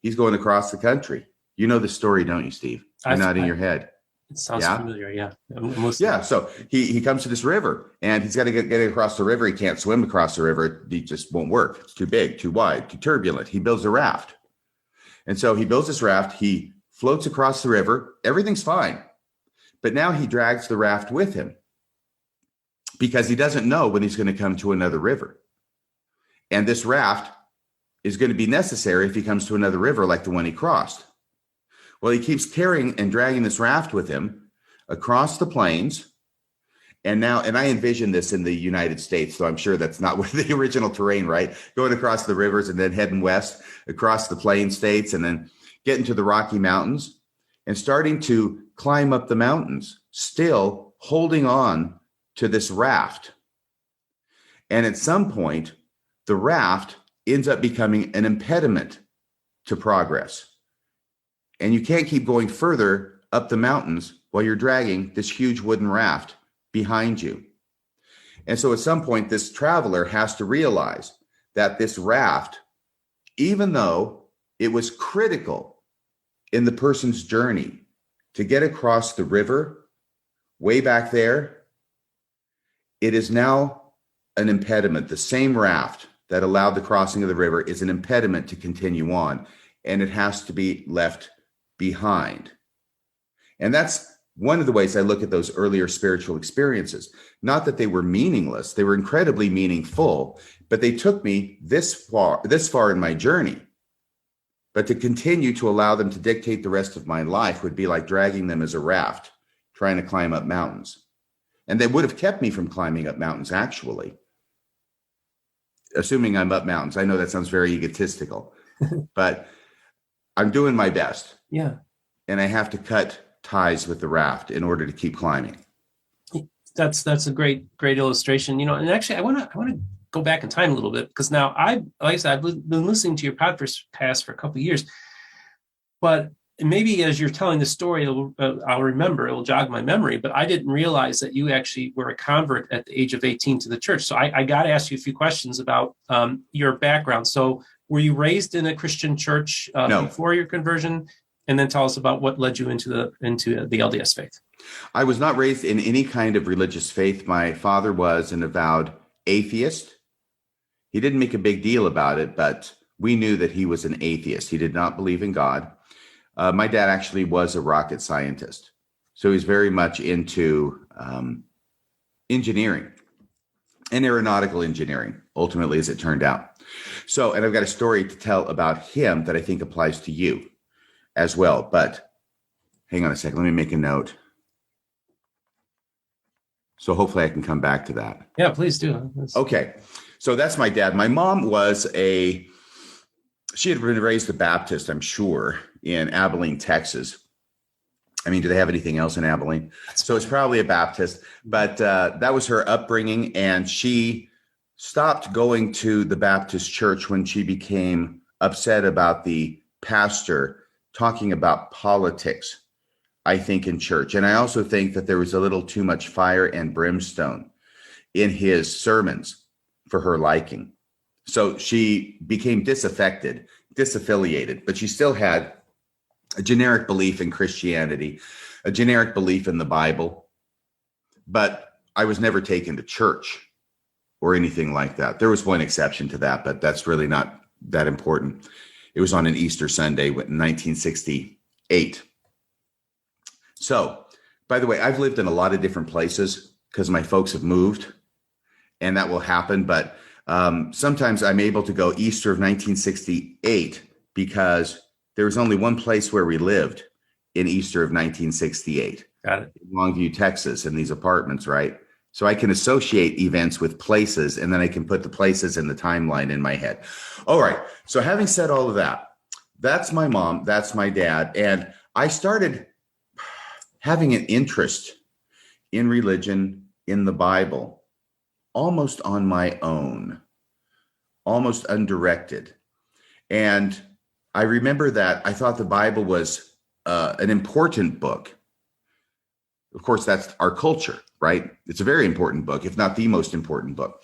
He's going across the country. You know the story, don't you, Steve? You're nodding your head. It sounds familiar. Yeah. Yeah. So he comes to this river and he's got to get across the river. He can't swim across the river. He just won't work. It's too big, too wide, too turbulent. He builds a raft. And so he builds this raft. He floats across the river. Everything's fine. But now he drags the raft with him because he doesn't know when he's going to come to another river. And this raft is going to be necessary if he comes to another river like the one he crossed. Well, he keeps carrying and dragging this raft with him across the plains. And I envision this in the United States, so I'm sure that's not where the original terrain, right? Going across the rivers and then heading west across the plain states and then getting to the Rocky Mountains and starting to climb up the mountains, still holding on to this raft. And at some point, the raft ends up becoming an impediment to progress. And you can't keep going further up the mountains while you're dragging this huge wooden raft behind you. And so at some point, this traveler has to realize that this raft, even though it was critical in the person's journey to get across the river way back there, it is now an impediment. The same raft that allowed the crossing of the river is an impediment to continue on, and it has to be left behind. And that's one of the ways I look at those earlier spiritual experiences. Not that they were meaningless, they were incredibly meaningful, but they took me this far in my journey. But to continue to allow them to dictate the rest of my life would be like dragging them as a raft, trying to climb up mountains. And they would have kept me from climbing up mountains, actually. Assuming I'm up mountains. I know that sounds very egotistical, but I'm doing my best. Yeah. And I have to cut ties with the raft in order to keep climbing. That's a great illustration. And actually I want to go back in time a little bit, because now like I said, I've been listening to your podcast for a couple of years, but maybe as you're telling the story, I'll remember, it will jog my memory, but I didn't realize that you actually were a convert at the age of 18 to the church. So I got to ask you a few questions about your background. So were you raised in a Christian church No. before your conversion? And then tell us about what led you into the LDS faith. I was not raised in any kind of religious faith. My father was an avowed atheist. He didn't make a big deal about it, but we knew that he was an atheist. He did not believe in God. My dad actually was a rocket scientist. So he's very much into engineering and aeronautical engineering, ultimately, as it turned out. So, and I've got a story to tell about him that I think applies to you as well. But hang on a second. Let me make a note. So hopefully I can come back to that. Yeah, please do. Okay. So that's my dad. My mom she had been raised a Baptist, I'm sure, in Abilene, Texas. I mean, do they have anything else in Abilene? So it's probably a Baptist, but that was her upbringing. And she stopped going to the Baptist church when she became upset about the pastor talking about politics, I think, in church. And I also think that there was a little too much fire and brimstone in his sermons for her liking. So she became disaffiliated, but she still had a generic belief in Christianity, a generic belief in the Bible. But I was never taken to church or anything like that. There was one exception to that, but that's really not that important. It was on an Easter Sunday in 1968. So, by the way, I've lived in a lot of different places because my folks have moved, and that will happen. But sometimes I'm able to go Easter of 1968 because there was only one place where we lived in Easter of 1968. Got it. In Longview, Texas, in these apartments, right? So I can associate events with places, and then I can put the places in the timeline in my head. All right. So having said all of that, that's my mom, that's my dad. And I started having an interest in religion, in the Bible, almost on my own. almost undirected. And I remember that I thought the Bible was an important book. Of course, that's our culture, right? It's a very important book, if not the most important book.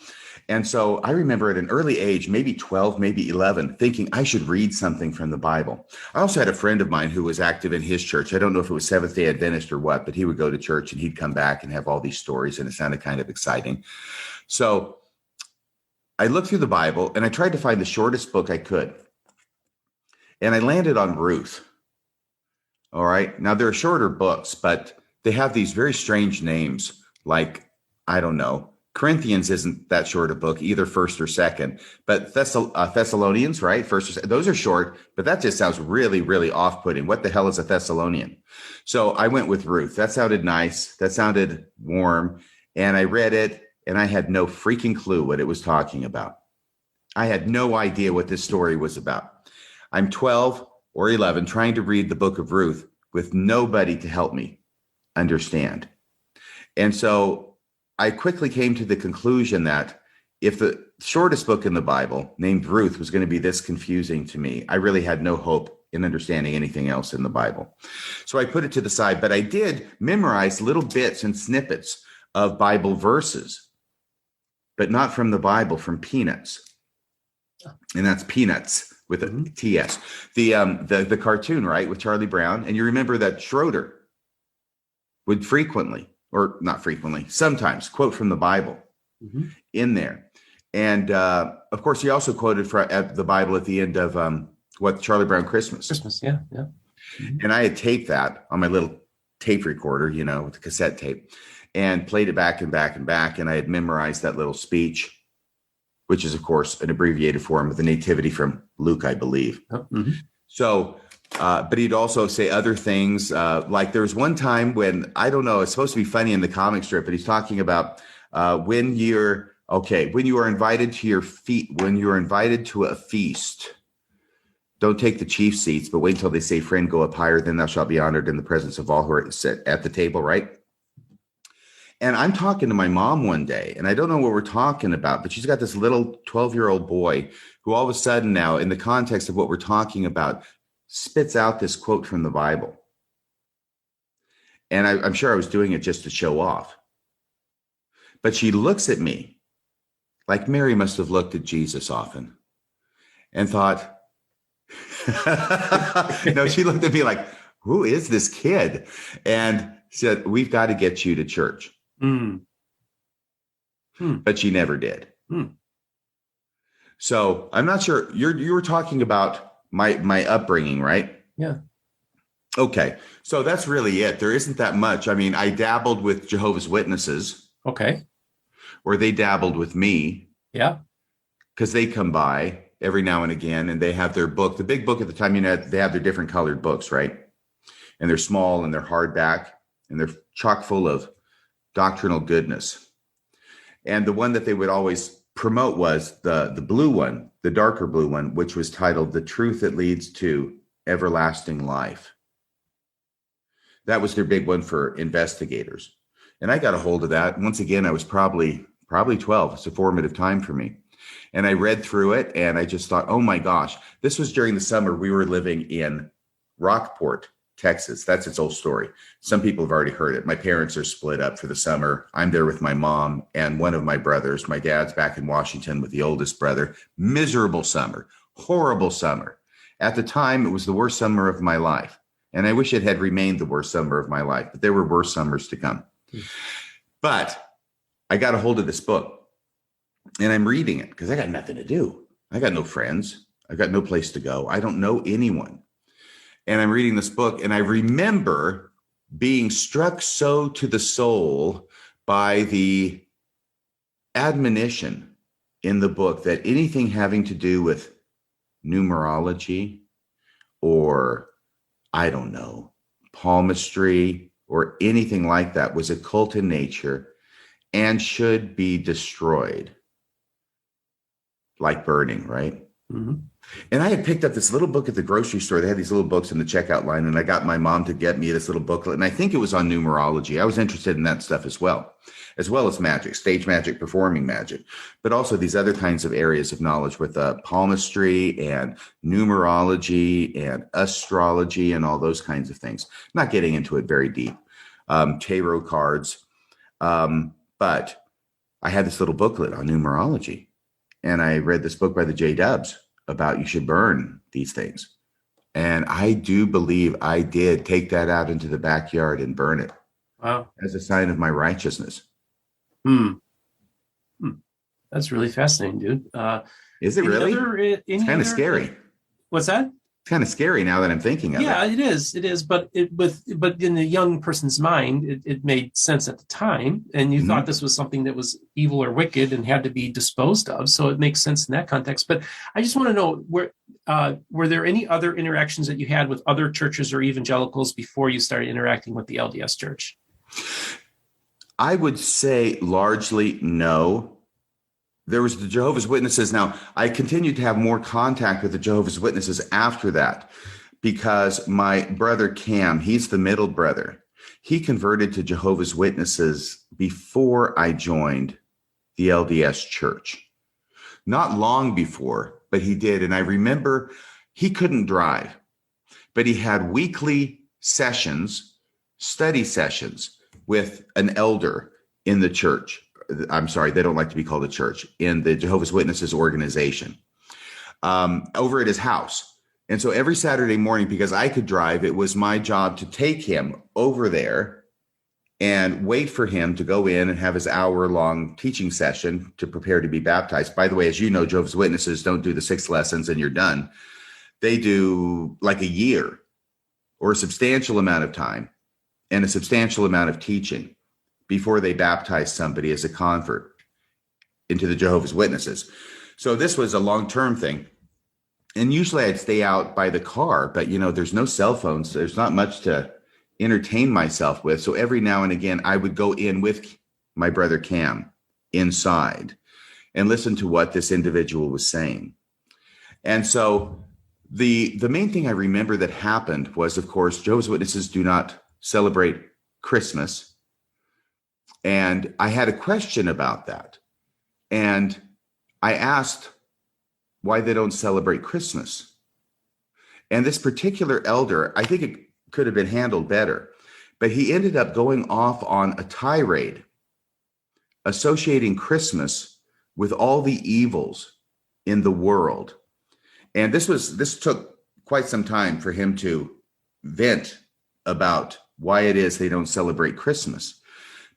And so I remember at an early age, maybe 12, maybe 11, thinking I should read something from the Bible. I also had a friend of mine who was active in his church. I don't know if it was Seventh-day Adventist or what, but he would go to church and he'd come back and have all these stories, and it sounded kind of exciting. So I looked through the Bible and I tried to find the shortest book I could. And I landed on Ruth. All right. Now, there are shorter books, but they have these very strange names, like, I don't know, Corinthians isn't that short a book, either first or second, but Thessalonians, right? First or second, those are short, but that just sounds really, really off-putting. What the hell is a Thessalonian? So I went with Ruth. That sounded nice. That sounded warm. And I read it, and I had no freaking clue what it was talking about. I had no idea what this story was about. I'm 12 or 11 trying to read the book of Ruth with nobody to help me understand. And so I quickly came to the conclusion that if the shortest book in the Bible, named Ruth, was going to be this confusing to me, I really had no hope in understanding anything else in the Bible. So I put it to the side, but I did memorize little bits and snippets of Bible verses, but not from the Bible, from Peanuts. And that's Peanuts with a TS. The cartoon, right, with Charlie Brown. And you remember that Schroeder would frequently, or not frequently, sometimes quote from the Bible in there. And of course, he also quoted the Bible at the end of Charlie Brown Christmas. Yeah. And I had taped that on my little tape recorder, with the cassette tape, and played it back and back and back. And I had memorized that little speech, which is, of course, an abbreviated form of the nativity from Luke, I believe. So, but he'd also say other things. Like there was one time when, I don't know, it's supposed to be funny in the comic strip, but he's talking about when you are invited to a feast, don't take the chief seats, but wait until they say, friend, go up higher, then thou shalt be honored in the presence of all who are set at the table, right? And I'm talking to my mom one day, and I don't know what we're talking about, but she's got this little 12-year-old boy who all of a sudden now, in the context of what we're talking about, spits out this quote from the Bible. And I'm sure I was doing it just to show off. But she looks at me like Mary must have looked at Jesus often and thought, no, she looked at me like, who is this kid? And said, we've got to get you to church. But she never did. So I'm not sure. You were talking about my upbringing, right? Yeah. Okay. So that's really it. There isn't that much. I mean, I dabbled with Jehovah's Witnesses. Okay. Or they dabbled with me. Yeah. Because they come by every now and again, and they have their book. The big book at the time, they have their different colored books, right? And they're small and they're hardback and they're chock full of doctrinal goodness. And the one that they would always promote was the blue one, the darker blue one, which was titled The Truth That Leads to Everlasting Life. That was their big one for investigators. And I got a hold of that. Once again, I was probably 12. It's a formative time for me. And I read through it and I just thought, oh my gosh, this was during the summer. We were living in Rockport, Texas. That's its old story. Some people have already heard it. My parents are split up for the summer. I'm there with my mom and one of my brothers. My dad's back in Washington with the oldest brother. Miserable summer, horrible summer. At the time, it was the worst summer of my life. And I wish it had remained the worst summer of my life, but there were worse summers to come. But I got a hold of this book and I'm reading it because I got nothing to do. I got no friends. I got no place to go. I don't know anyone. And I'm reading this book and I remember being struck so to the soul by the admonition in the book that anything having to do with numerology or, I don't know, palmistry or anything like that was occult in nature and should be destroyed, like burning, right? Mhm. And I had picked up this little book at the grocery store. They had these little books in the checkout line, and I got my mom to get me this little booklet. And I think it was on numerology. I was interested in that stuff as well as magic, stage magic, performing magic, but also these other kinds of areas of knowledge with palmistry and numerology and astrology and all those kinds of things. Not getting into it very deep, tarot cards. But I had this little booklet on numerology, and I read this book by the J Dubs about you should burn these things. And I do believe I did take that out into the backyard and burn it. Wow. As a sign of my righteousness. That's really fascinating, dude. Is it really? It's kind of scary. What's that? It's kind of scary now that I'm thinking of it. Yeah, it is. It is. But in the young person's mind, it made sense at the time. And you thought this was something that was evil or wicked and had to be disposed of. So it makes sense in that context. But I just want to know, were there any other interactions that you had with other churches or evangelicals before you started interacting with the LDS Church? I would say largely no. There was the Jehovah's Witnesses. Now, I continued to have more contact with the Jehovah's Witnesses after that because my brother Cam, he's the middle brother. He converted to Jehovah's Witnesses before I joined the LDS Church. Not long before, but he did. And I remember he couldn't drive, but he had weekly sessions, study sessions with an elder in the church. I'm sorry, they don't like to be called a church, in the Jehovah's Witnesses organization, over at his house. And so every Saturday morning, because I could drive, it was my job to take him over there and wait for him to go in and have his hour-long teaching session to prepare to be baptized. By the way, as you know, Jehovah's Witnesses don't do the 6 lessons and you're done. They do like a year or a substantial amount of time and a substantial amount of teaching before they baptize somebody as a convert into the Jehovah's Witnesses. So this was a long-term thing. And usually I'd stay out by the car, but there's no cell phones. So there's not much to entertain myself with. So every now and again, I would go in with my brother Cam inside and listen to what this individual was saying. And so the main thing I remember that happened was, of course, Jehovah's Witnesses do not celebrate Christmas. And I had a question about that. And I asked why they don't celebrate Christmas. And this particular elder, I think it could have been handled better, but he ended up going off on a tirade associating Christmas with all the evils in the world. And this took quite some time for him to vent about why it is they don't celebrate Christmas.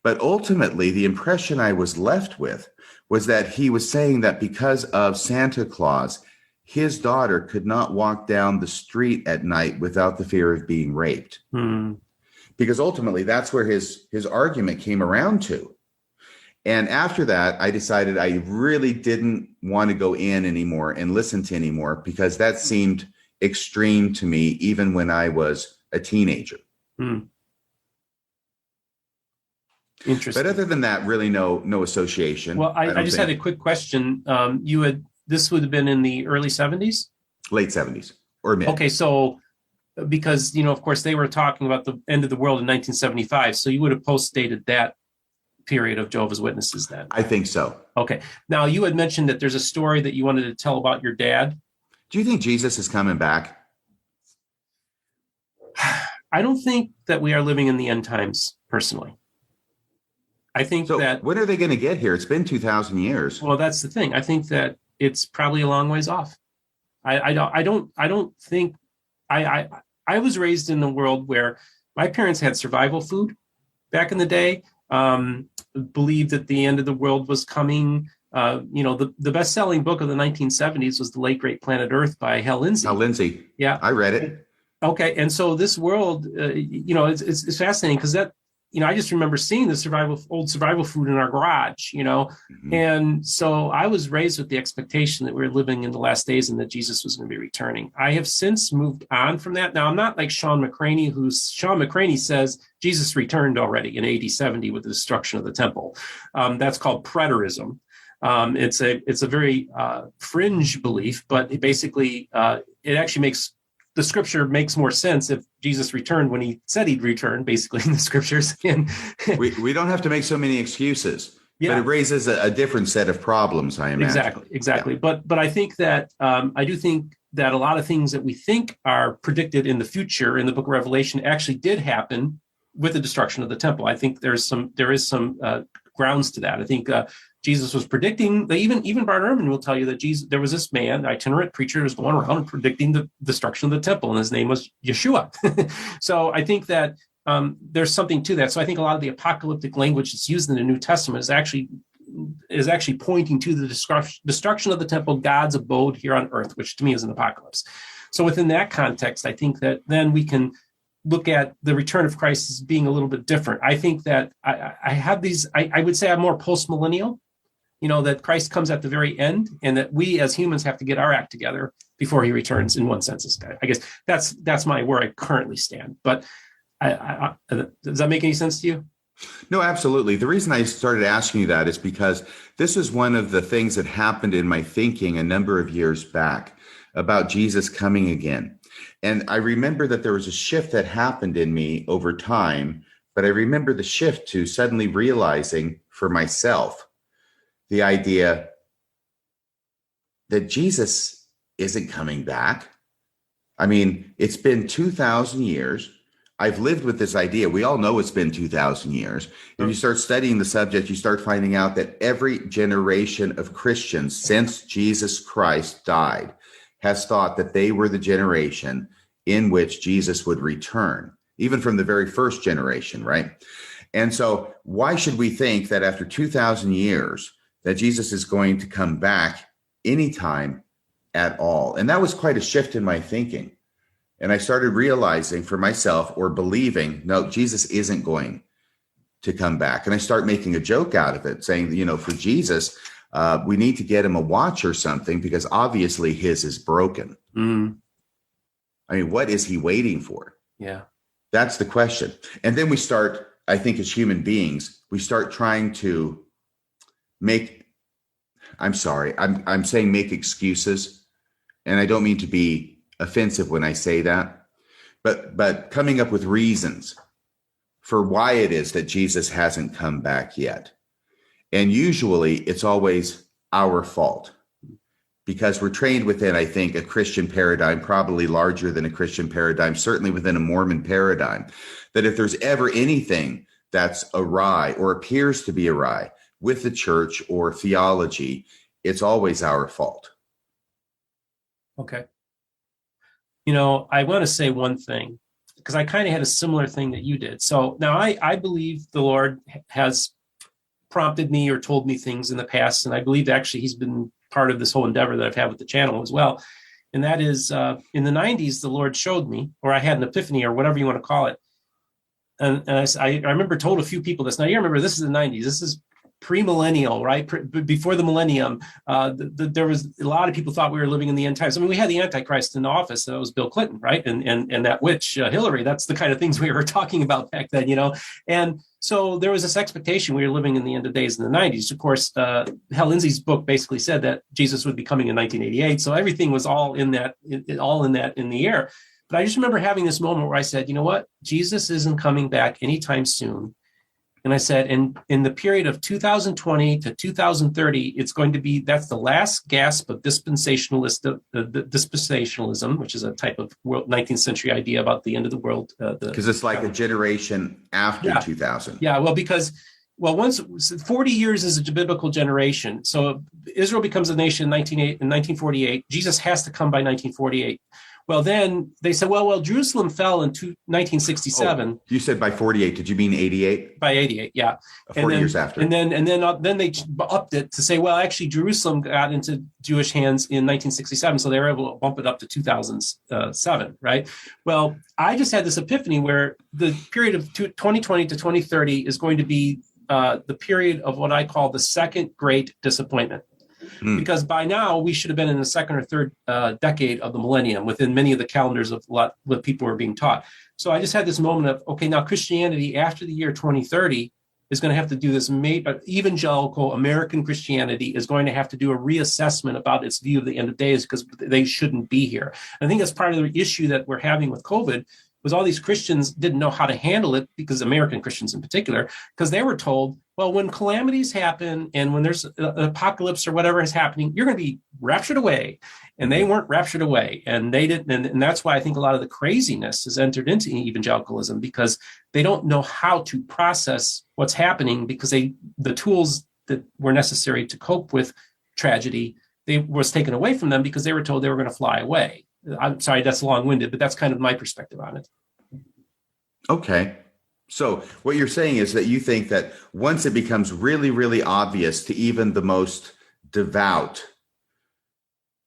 But ultimately, the impression I was left with was that he was saying that because of Santa Claus, his daughter could not walk down the street at night without the fear of being raped. Because ultimately, that's where his argument came around to. And after that, I decided I really didn't want to go in anymore and listen to anymore, because that seemed extreme to me, even when I was a teenager. Interesting. But other than that, really no association. Well, I just had a quick question. This would have been in the early 70s? Late 70s or mid. Okay, so because, of course, they were talking about the end of the world in 1975. So you would have post-dated that period of Jehovah's Witnesses then? I think so. Okay. Now, you had mentioned that there's a story that you wanted to tell about your dad. Do you think Jesus is coming back? I don't think that we are living in the end times, personally. I think that... when are they going to get here? It's been 2,000 years. Well, that's the thing. I think that it's probably a long ways off. I don't think... I was raised in a world where my parents had survival food back in the day, believed that the end of the world was coming. The best-selling book of the 1970s was The Late Great Planet Earth by Hal Lindsey. Hal Lindsey. Yeah. I read it. Okay. And so this world, it's fascinating because that, I just remember seeing the old survival food in our garage, Mm-hmm. And so I was raised with the expectation that we were living in the last days and that Jesus was going to be returning. I have since moved on from that. Now, I'm not like Sean McCraney, Sean McCraney says Jesus returned already in AD 70 with the destruction of the temple. That's called preterism. It's a very fringe belief, but it actually makes the scripture makes more sense if Jesus returned when he said he'd return, basically in the scriptures. And we don't have to make so many excuses, yeah, but it raises a different set of problems, I imagine. Exactly. Yeah. But I think that I do think that a lot of things that we think are predicted in the future in the book of Revelation actually did happen with the destruction of the temple. I think there is some grounds to that. I think Jesus was predicting, even Bart Ehrman will tell you that there was this man, itinerant preacher, who was going around predicting the destruction of the temple, and his name was Yeshua. So I think that there's something to that. So I think a lot of the apocalyptic language that's used in the New Testament is actually pointing to the destruction of the temple, God's abode here on earth, which to me is an apocalypse. So within that context, I think that then we can look at the return of Christ as being a little bit different. I think that I would say I'm more post-millennial, that Christ comes at the very end, and that we as humans have to get our act together before he returns, in one sense. I guess that's where I currently stand. But does that make any sense to you? No, absolutely. The reason I started asking you that is because this is one of the things that happened in my thinking a number of years back about Jesus coming again. And I remember that there was a shift that happened in me over time, but I remember the shift to suddenly realizing for myself the idea that Jesus isn't coming back. I mean, it's been 2,000 years. I've lived with this idea. We all know it's been 2,000 years. If you start studying the subject, you start finding out that every generation of Christians since Jesus Christ died has thought that they were the generation in which Jesus would return, even from the very first generation, right? And so why should we think that after 2,000 years that Jesus is going to come back anytime at all? And that was quite a shift in my thinking. And I started realizing for myself, or believing, no, Jesus isn't going to come back. And I start making a joke out of it, saying, for Jesus, we need to get him a watch or something, because obviously his is broken. Mm. I mean, what is he waiting for? Yeah. That's the question. And then we start, I think, as human beings, we start trying to make excuses. And I don't mean to be offensive when I say that, but coming up with reasons for why it is that Jesus hasn't come back yet. And usually it's always our fault, because we're trained within, I think, a Christian paradigm, probably larger than a Christian paradigm, certainly within a Mormon paradigm, that if there's ever anything that's awry or appears to be awry with the church or theology, it's always our fault. Okay. I want to say one thing, because I kind of had a similar thing that you did. So now I believe the Lord has prompted me or told me things in the past, and I believe actually he's been part of this whole endeavor that I've had with the channel as well. And that is in the 90s, the Lord showed me, or I had an epiphany, or whatever you want to call it. And I remember told a few people this. Now, you remember, this is the 90s. This is pre-millennial, right? Before the millennium, there was a lot of people thought we were living in the end times. I mean, we had the Antichrist in office. That was Bill Clinton, right? And that witch, Hillary. That's the kind of things we were talking about back then, And so there was this expectation we were living in the end of days in the 90s. Of course, Hal Lindsey's book basically said that Jesus would be coming in 1988. So everything was all in the air. But I just remember having this moment where I said, you know what? Jesus isn't coming back anytime soon. And I said, in the period of 2020 to 2030, it's going to be, that's the last gasp of dispensationalism, which is a type of 19th century idea about the end of the world. Because it's like a generation after 2000. Yeah, once 40 years is a biblical generation. So Israel becomes a nation in 1948. Jesus has to come by 1948. Well, then they said, well, Jerusalem fell in 1967. Oh, you said by 48. Did you mean 88? By 88, yeah. 40 years after. And then they upped it to say, well, actually, Jerusalem got into Jewish hands in 1967, so they were able to bump it up to 2007, right? Well, I just had this epiphany where the period of 2020 to 2030 is going to be the period of what I call the second great disappointment. Because by now we should have been in the second or third decade of the millennium within many of the calendars of what people were being taught. So I just had this moment of, okay, now Christianity after the year 2030 is going to have to do this. Evangelical American Christianity is going to have to do a reassessment about its view of the end of days because they shouldn't be here. And I think that's part of the issue that we're having with COVID was all these Christians didn't know how to handle it, because American Christians in particular, because they were told, well, when calamities happen and when there's an apocalypse or whatever is happening, you're going to be raptured away. And they weren't raptured away. And they didn't. And that's why I think a lot of the craziness has entered into evangelicalism, because they don't know how to process what's happening, because the tools that were necessary to cope with tragedy, was taken away from them because they were told they were going to fly away. I'm sorry, that's long-winded, but that's kind of my perspective on it. Okay. So what you're saying is that you think that once it becomes really, really obvious to even the most devout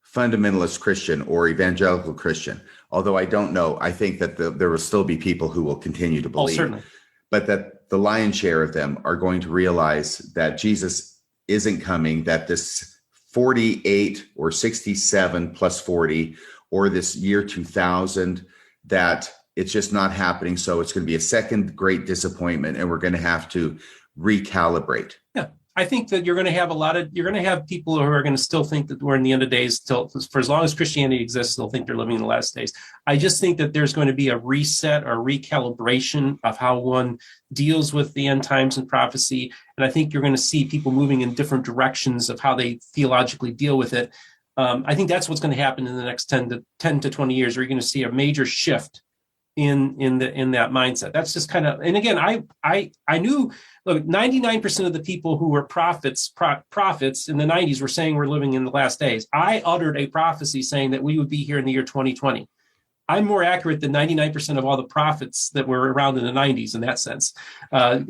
fundamentalist Christian or evangelical Christian, although I don't know, I think that there will still be people who will continue to believe, certainly, but that the lion's share of them are going to realize that Jesus isn't coming, that this 48 or 67 plus 40 or this year 2000, that it's just not happening. So it's going to be a second great disappointment, and we're going to have to recalibrate. Yeah. I think that you're going to have people who are going to still think that we're in the end of days for as long as Christianity exists, they'll think they're living in the last days. I just think that there's going to be a reset or recalibration of how one deals with the end times and prophecy. And I think you're going to see people moving in different directions of how they theologically deal with it. I think that's what's going to happen in the next 10 to 20 years, where you're going to see a major shift in that mindset. That's just kind of, and again, I knew, look, 99% of the people who were prophets in the 90s were saying we're living in the last days. I uttered a prophecy saying that we would be here in the year 2020. I'm more accurate than 99% of all the prophets that were around in the 90s in that sense. I'm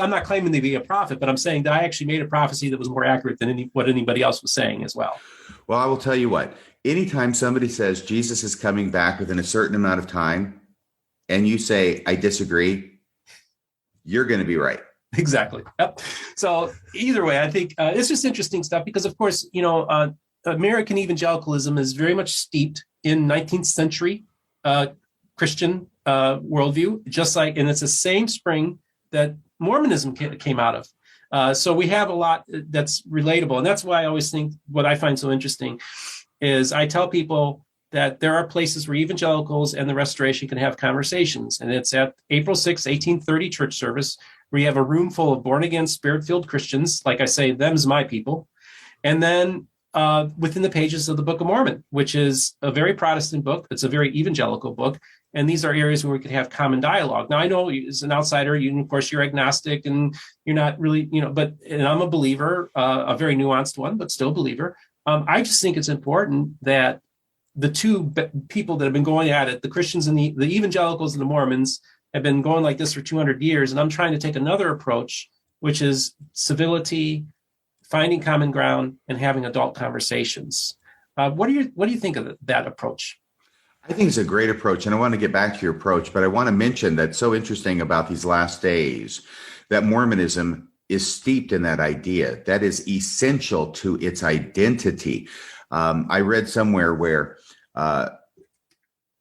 not claiming to be a prophet, but I'm saying that I actually made a prophecy that was more accurate than what anybody else was saying as well. Well, I will tell you what, anytime somebody says Jesus is coming back within a certain amount of time, and you say, I disagree, you're going to be right. Exactly. Yep. So either way, I think it's just interesting stuff because, of course, American evangelicalism is very much steeped in 19th century Christian worldview, and it's the same spring that Mormonism came out of. So we have a lot that's relatable. And that's why I always think what I find so interesting is I tell people that there are places where evangelicals and the Restoration can have conversations. And it's at April 6, 1830 church service, where you have a room full of born-again, spirit-filled Christians. Like I say, them's my people. And then within the pages of the Book of Mormon, which is a very Protestant book. It's a very evangelical book. And these are areas where we could have common dialogue. Now, I know as an outsider, of course, you're agnostic and you're not really, and I'm a believer, a very nuanced one, but still a believer. I just think it's important that the two people that have been going at it, the Christians and the evangelicals and the Mormons, have been going like this for 200 years. And I'm trying to take another approach, which is civility, finding common ground, and having adult conversations. What do you think of that approach? I think it's a great approach, and I want to get back to your approach, but I want to mention that's so interesting about these last days, that Mormonism is steeped in that idea. That is essential to its identity. I read somewhere where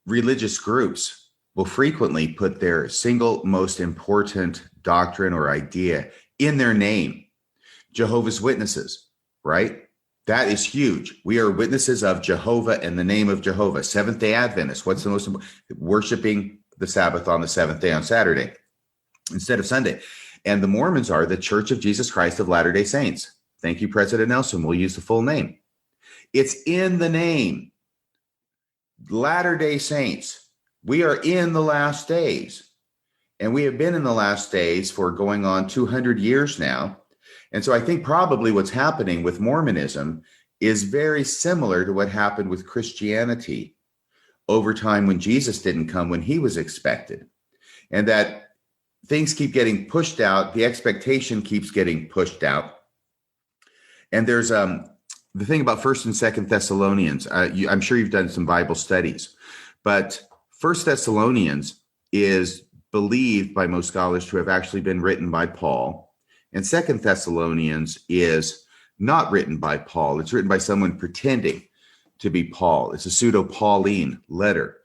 religious groups will frequently put their single most important doctrine or idea in their name. Jehovah's Witnesses, right? That is huge. We are witnesses of Jehovah in the name of Jehovah. Seventh-day Adventists, what's the most important? Worshiping the Sabbath on the seventh day on Saturday instead of Sunday. And the Mormons are the Church of Jesus Christ of Latter-day Saints. Thank you, President Nelson. We'll use the full name. It's in the name. Latter-day Saints. We are in the last days. And we have been in the last days for going on 200 years now. And so I think probably what's happening with Mormonism is very similar to what happened with Christianity over time when Jesus didn't come when he was expected. And that things keep getting pushed out. The expectation keeps getting pushed out. And there's the thing about 1st and 2nd Thessalonians. I'm sure you've done some Bible studies, but 1st Thessalonians is believed by most scholars to have actually been written by Paul. And 2nd Thessalonians is not written by Paul. It's written by someone pretending to be Paul. It's a pseudo-Pauline letter.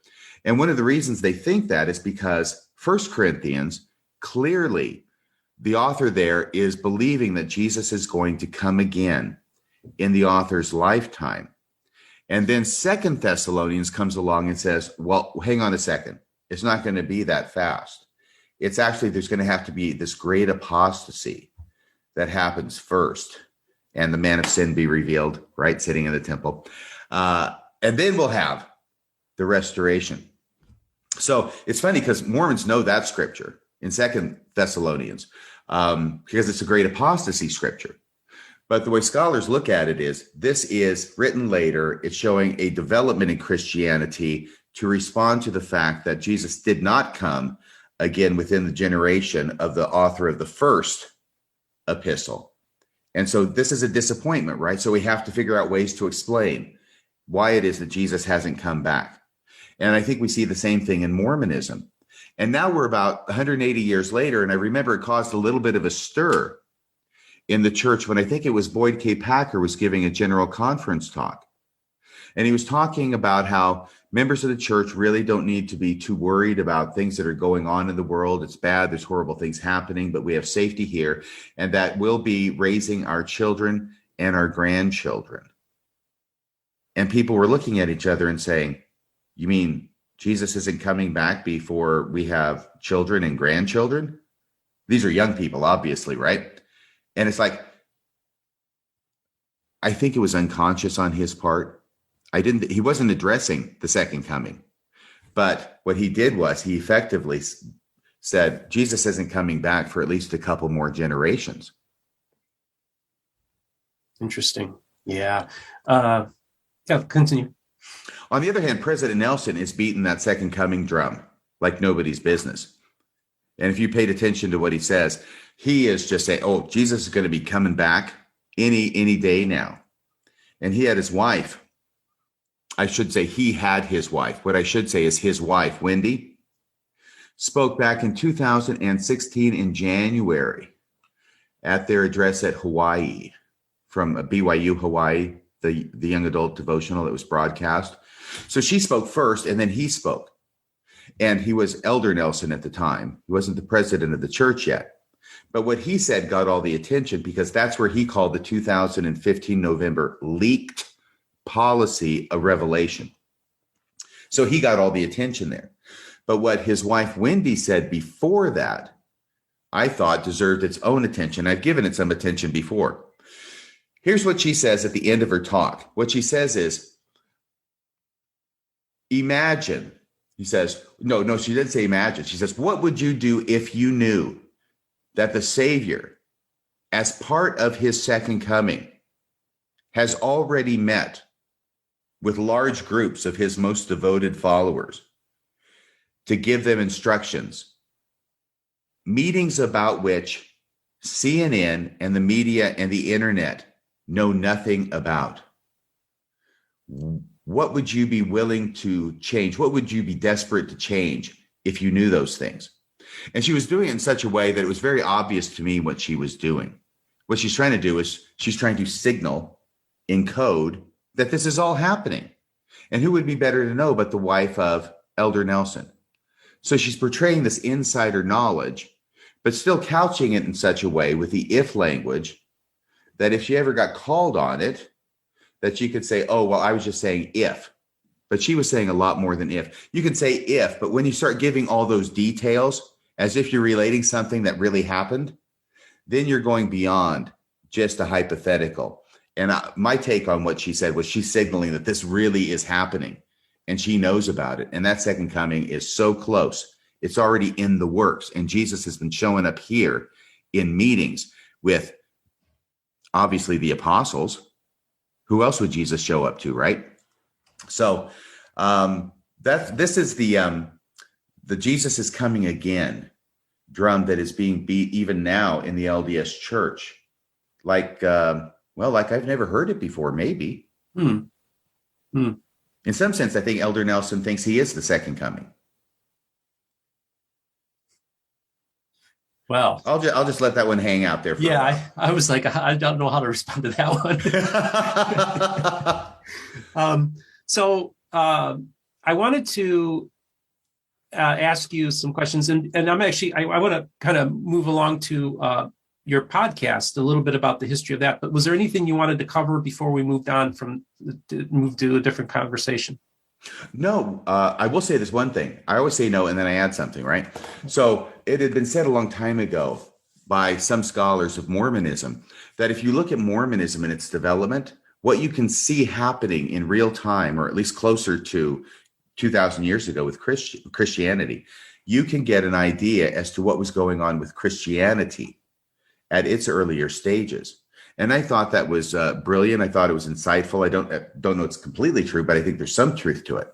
And one of the reasons they think that is because 1 Corinthians clearly the author there is believing that Jesus is going to come again in the author's lifetime. And then Second Thessalonians comes along and says, well, hang on a second. It's not going to be that fast. It's actually, there's going to have to be this great apostasy that happens first, and the man of sin be revealed, right, sitting in the temple. And then we'll have the restoration. So it's funny because Mormons know that scripture in Second Thessalonians because it's a great apostasy scripture. But the way scholars look at it is, this is written later. It's showing a development in Christianity to respond to the fact that Jesus did not come again within the generation of the author of the first epistle. And so this is a disappointment, right? So we have to figure out ways to explain why it is that Jesus hasn't come back. And I think we see the same thing in Mormonism. And now we're about 180 years later, and I remember it caused a little bit of a stir in the church when I think it was Boyd K. Packer was giving a general conference talk. And he was talking about how members of the church really don't need to be too worried about things that are going on in the world. It's bad. There's horrible things happening, but we have safety here, and that we'll be raising our children and our grandchildren. And people were looking at each other and saying, you mean Jesus isn't coming back before we have children and grandchildren? These are young people, obviously, right? And it's like, I think it was unconscious on his part. He wasn't addressing the second coming, but what he did was he effectively said, Jesus isn't coming back for at least a couple more generations. Interesting. Yeah. Yeah, continue. On the other hand, President Nelson is beating that second coming drum like nobody's business. And if you paid attention to what he says, he is just saying, oh, Jesus is going to be coming back any day now. And he had his wife. I should say he had his wife. What I should say is his wife, Wendy, spoke back in 2016 in January at their address at Hawaii from BYU Hawaii, the young adult devotional that was broadcast. So she spoke first and then he spoke. And he was Elder Nelson at the time. He wasn't the president of the church yet. But what he said got all the attention because that's where he called the 2015 November leaked policy a revelation. So he got all the attention there. But what his wife Wendy said before that, I thought deserved its own attention. I've given it some attention before. Here's what she says at the end of her talk. What she says is, imagine, he says, no, she didn't say imagine. She says, what would you do if you knew that the Savior, as part of his second coming, has already met with large groups of his most devoted followers to give them instructions, meetings about which CNN and the media and the internet know nothing about? What would you be willing to change? What would you be desperate to change if you knew those things? And she was doing it in such a way that it was very obvious to me what she was doing. What she's trying to do is she's trying to signal in code that this is all happening. And who would be better to know but the wife of Elder Nelson? So she's portraying this insider knowledge, but still couching it in such a way with the if language that if she ever got called on it, that she could say, oh, well, I was just saying if. But she was saying a lot more than if. You can say if, but when you start giving all those details as if you're relating something that really happened, then you're going beyond just a hypothetical. And my take on what she said was she's signaling that this really is happening and she knows about it. And that second coming is so close. It's already in the works. And Jesus has been showing up here in meetings with obviously the apostles. Who else would Jesus show up to, right? So this is the Jesus is coming again drum that is being beat even now in the LDS church. Like I've never heard it before, maybe. In some sense, I think Elder Nelson thinks he is the second coming. Well, I'll just let that one hang out there. I was like, I don't know how to respond to that one. So I wanted to ask you some questions, and I'm actually I want to kind of move along to your podcast, a little bit about the history of that. But was there anything you wanted to cover before we moved on move to a different conversation? No, I will say this one thing. I always say no, and then I add something, right? So it had been said a long time ago by some scholars of Mormonism that if you look at Mormonism and its development, what you can see happening in real time, or at least closer to 2,000 years ago with Christianity, you can get an idea as to what was going on with Christianity at its earlier stages. And I thought that was brilliant. I thought it was insightful. I don't know it's completely true, but I think there's some truth to it.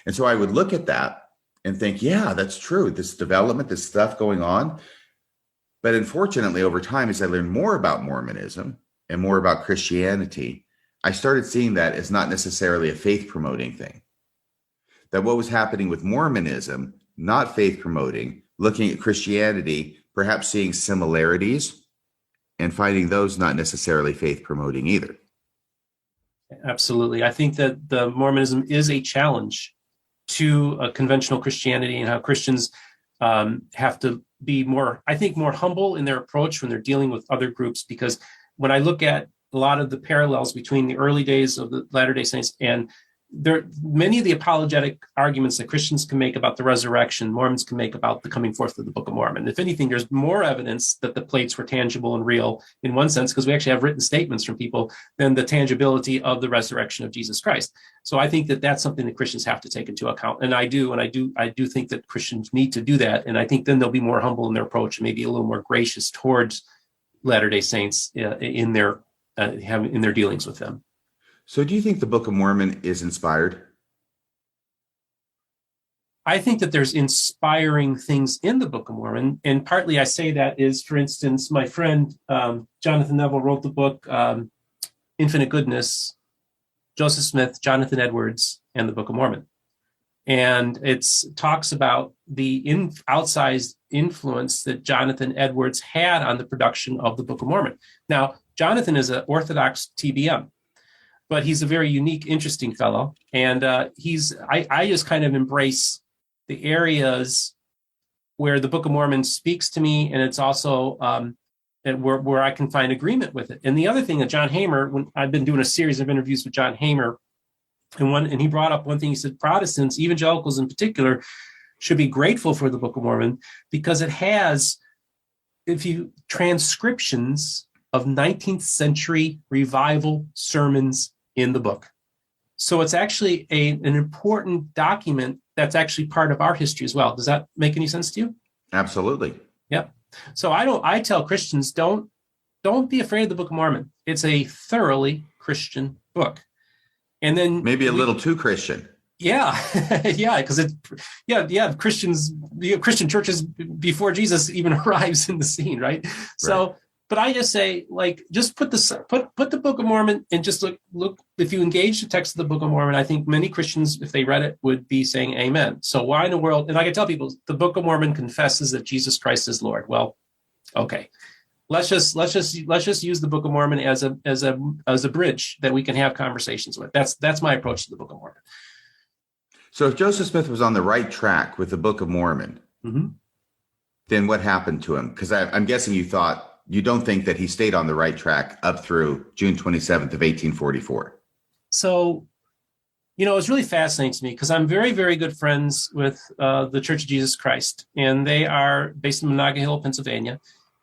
And so I would look at that and think, yeah, that's true. This development, this stuff going on. But unfortunately, over time, as I learned more about Mormonism and more about Christianity, I started seeing that as not necessarily a faith promoting thing. That what was happening with Mormonism, not faith promoting, looking at Christianity, perhaps seeing similarities, and finding those not necessarily faith promoting either. Absolutely. I think that the Mormonism is a challenge to conventional Christianity, and how Christians have to be more humble in their approach when they're dealing with other groups. Because when I look at a lot of the parallels between the early days of the Latter-day Saints and many of the apologetic arguments that Christians can make about the resurrection, Mormons can make about the coming forth of the Book of Mormon. If anything, there's more evidence that the plates were tangible and real in one sense, because we actually have written statements from people, than the tangibility of the resurrection of Jesus Christ. So I think that that's something that Christians have to take into account. And I do think that Christians need to do that. And I think then they'll be more humble in their approach and maybe a little more gracious towards Latter-day Saints in their dealings with them. So do you think the Book of Mormon is inspired? I think that there's inspiring things in the Book of Mormon. And partly I say that is, for instance, my friend Jonathan Neville wrote the book Infinite Goodness, Joseph Smith, Jonathan Edwards, and the Book of Mormon. And it talks about the outsized influence that Jonathan Edwards had on the production of the Book of Mormon. Now, Jonathan is an Orthodox TBM, but he's a very unique, interesting fellow. And I just kind of embrace the areas where the Book of Mormon speaks to me, and it's also where I can find agreement with it. And the other thing that John Hamer, when I've been doing a series of interviews with John Hamer, and he brought up one thing. He said Protestants, evangelicals in particular, should be grateful for the Book of Mormon because it has transcriptions of 19th century revival sermons in the book. So it's actually an important document that's actually part of our history as well. Does that make any sense to you? Absolutely. Yep. So I tell Christians, don't be afraid of the Book of Mormon. It's a thoroughly Christian book. And then maybe a little too Christian. Yeah. Yeah. Because Christian churches before Jesus even arrives in the scene. Right. So, but I just say, just put the Book of Mormon and just look, if you engage the text of the Book of Mormon, I think many Christians, if they read it, would be saying amen. So why in the world? And I can tell people the Book of Mormon confesses that Jesus Christ is Lord. Well, okay. Let's just use the Book of Mormon as a bridge that we can have conversations with. That's my approach to the Book of Mormon. So if Joseph Smith was on the right track with the Book of Mormon, then what happened to him? Because I'm guessing you don't think that he stayed on the right track up through June 27th of 1844. So, it's really fascinating to me because I'm very, very good friends with the Church of Jesus Christ, and they are based in Monaga Hill, Pennsylvania.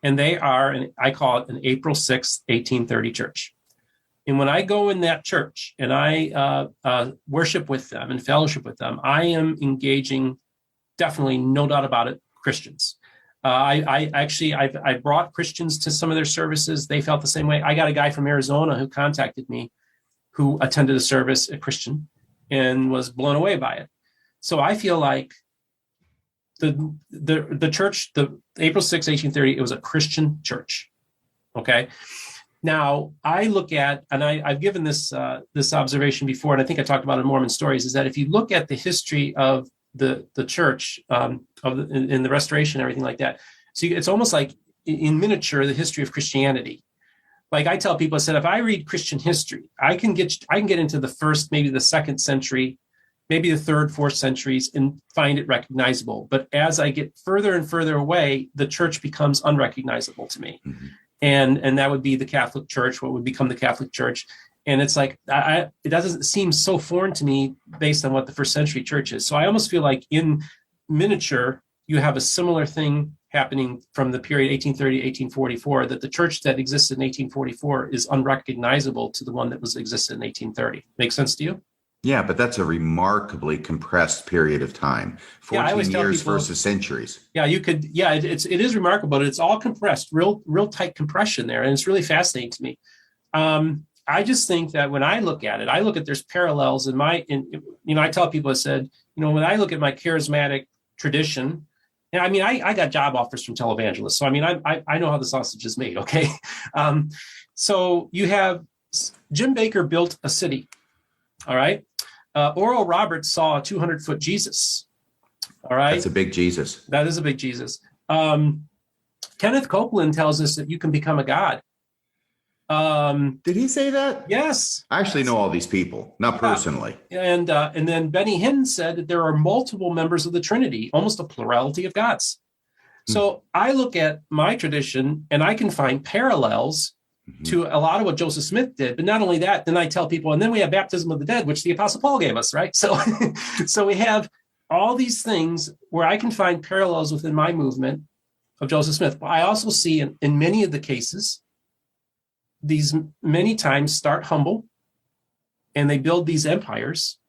And they are, and I call it an April 6th, 1830 church. And when I go in that church and I worship with them and fellowship with them, I am engaging, definitely, no doubt about it, Christians. I brought Christians to some of their services. They felt the same way. I got a guy from Arizona who contacted me, who attended a service, a Christian, and was blown away by it. So I feel like the church, the April 6, 1830, it was a Christian church. Okay. Now I look at, and I've given this observation before, and I think I talked about it in Mormon Stories, is that if you look at the history of the church in the Restoration, and everything like that, so it's almost like in miniature the history of Christianity. Like I tell people, I said, if I read Christian history, I can get into the first, maybe the second century maybe the third, fourth centuries, and find it recognizable. But as I get further and further away, the church becomes unrecognizable to me. Mm-hmm. And that would be the Catholic Church, what would become the Catholic Church. And it's like, it doesn't seem so foreign to me based on what the first century church is. So I almost feel like in miniature, you have a similar thing happening from the period 1830 to 1844, that the church that existed in 1844 is unrecognizable to the one that was existed in 1830. Make sense to you? Yeah, but that's a remarkably compressed period of time. 14 years people, versus centuries. Yeah, you could. Yeah, it is remarkable. But it's all compressed, real tight compression there, and it's really fascinating to me. I just think that when I look at it, there's parallels in I tell people, I said, when I look at my charismatic tradition, and I mean, I got job offers from televangelists, so I mean, I know how the sausage is made. Okay, so you have Jim Bakker built a city. All right. Oral Roberts saw a 200-foot Jesus. All right. That's a big Jesus. That is a big Jesus. Kenneth Copeland tells us that you can become a god. Did he say that? Yes. I actually know all these people, not personally. And then Benny Hinn said that there are multiple members of the Trinity, almost a plurality of gods. So I look at my tradition and I can find parallels to a lot of what Joseph Smith did. But not only that, then I tell people, and then we have baptism of the dead, which the Apostle Paul gave us, right? So, so we have all these things where I can find parallels within my movement of Joseph Smith. But I also see in many of the cases, these many times start humble and they build these empires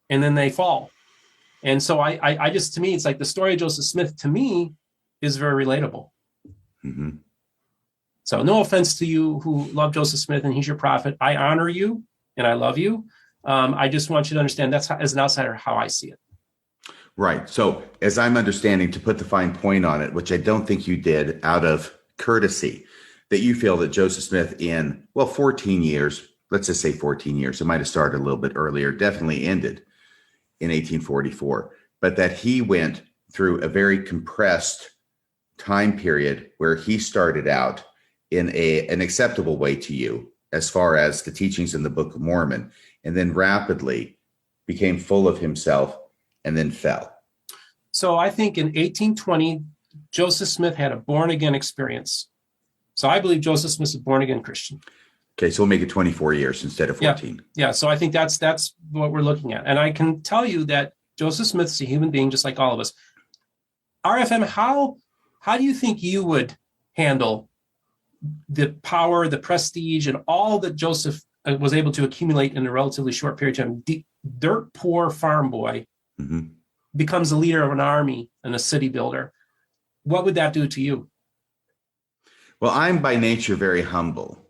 and then they fall. And so I just, to me, it's like the story of Joseph Smith to me is very relatable. Mm-hmm. So no offense to you who love Joseph Smith and he's your prophet. I honor you and I love you. I just want you to understand that's as an outsider how I see it. Right. So as I'm understanding, to put the fine point on it, which I don't think you did out of courtesy, that you feel that Joseph Smith in, 14 years, let's just say 14 years, it might have started a little bit earlier, definitely ended in 1844, but that he went through a very compressed time period where he started out in an acceptable way to you as far as the teachings in the Book of Mormon, and then rapidly became full of himself and then fell. So I think in 1820, Joseph Smith had a born-again experience. So I believe Joseph Smith is a born-again Christian. Okay, so we'll make it 24 years instead of 14. Yeah. So I think that's what we're looking at. And I can tell you that Joseph Smith's a human being just like all of us. RFM, how do you think you would handle the power, the prestige, and all that Joseph was able to accumulate in a relatively short period of time? Dirt poor farm boy becomes the leader of an army and a city builder. What would that do to you? Well, I'm by nature very humble.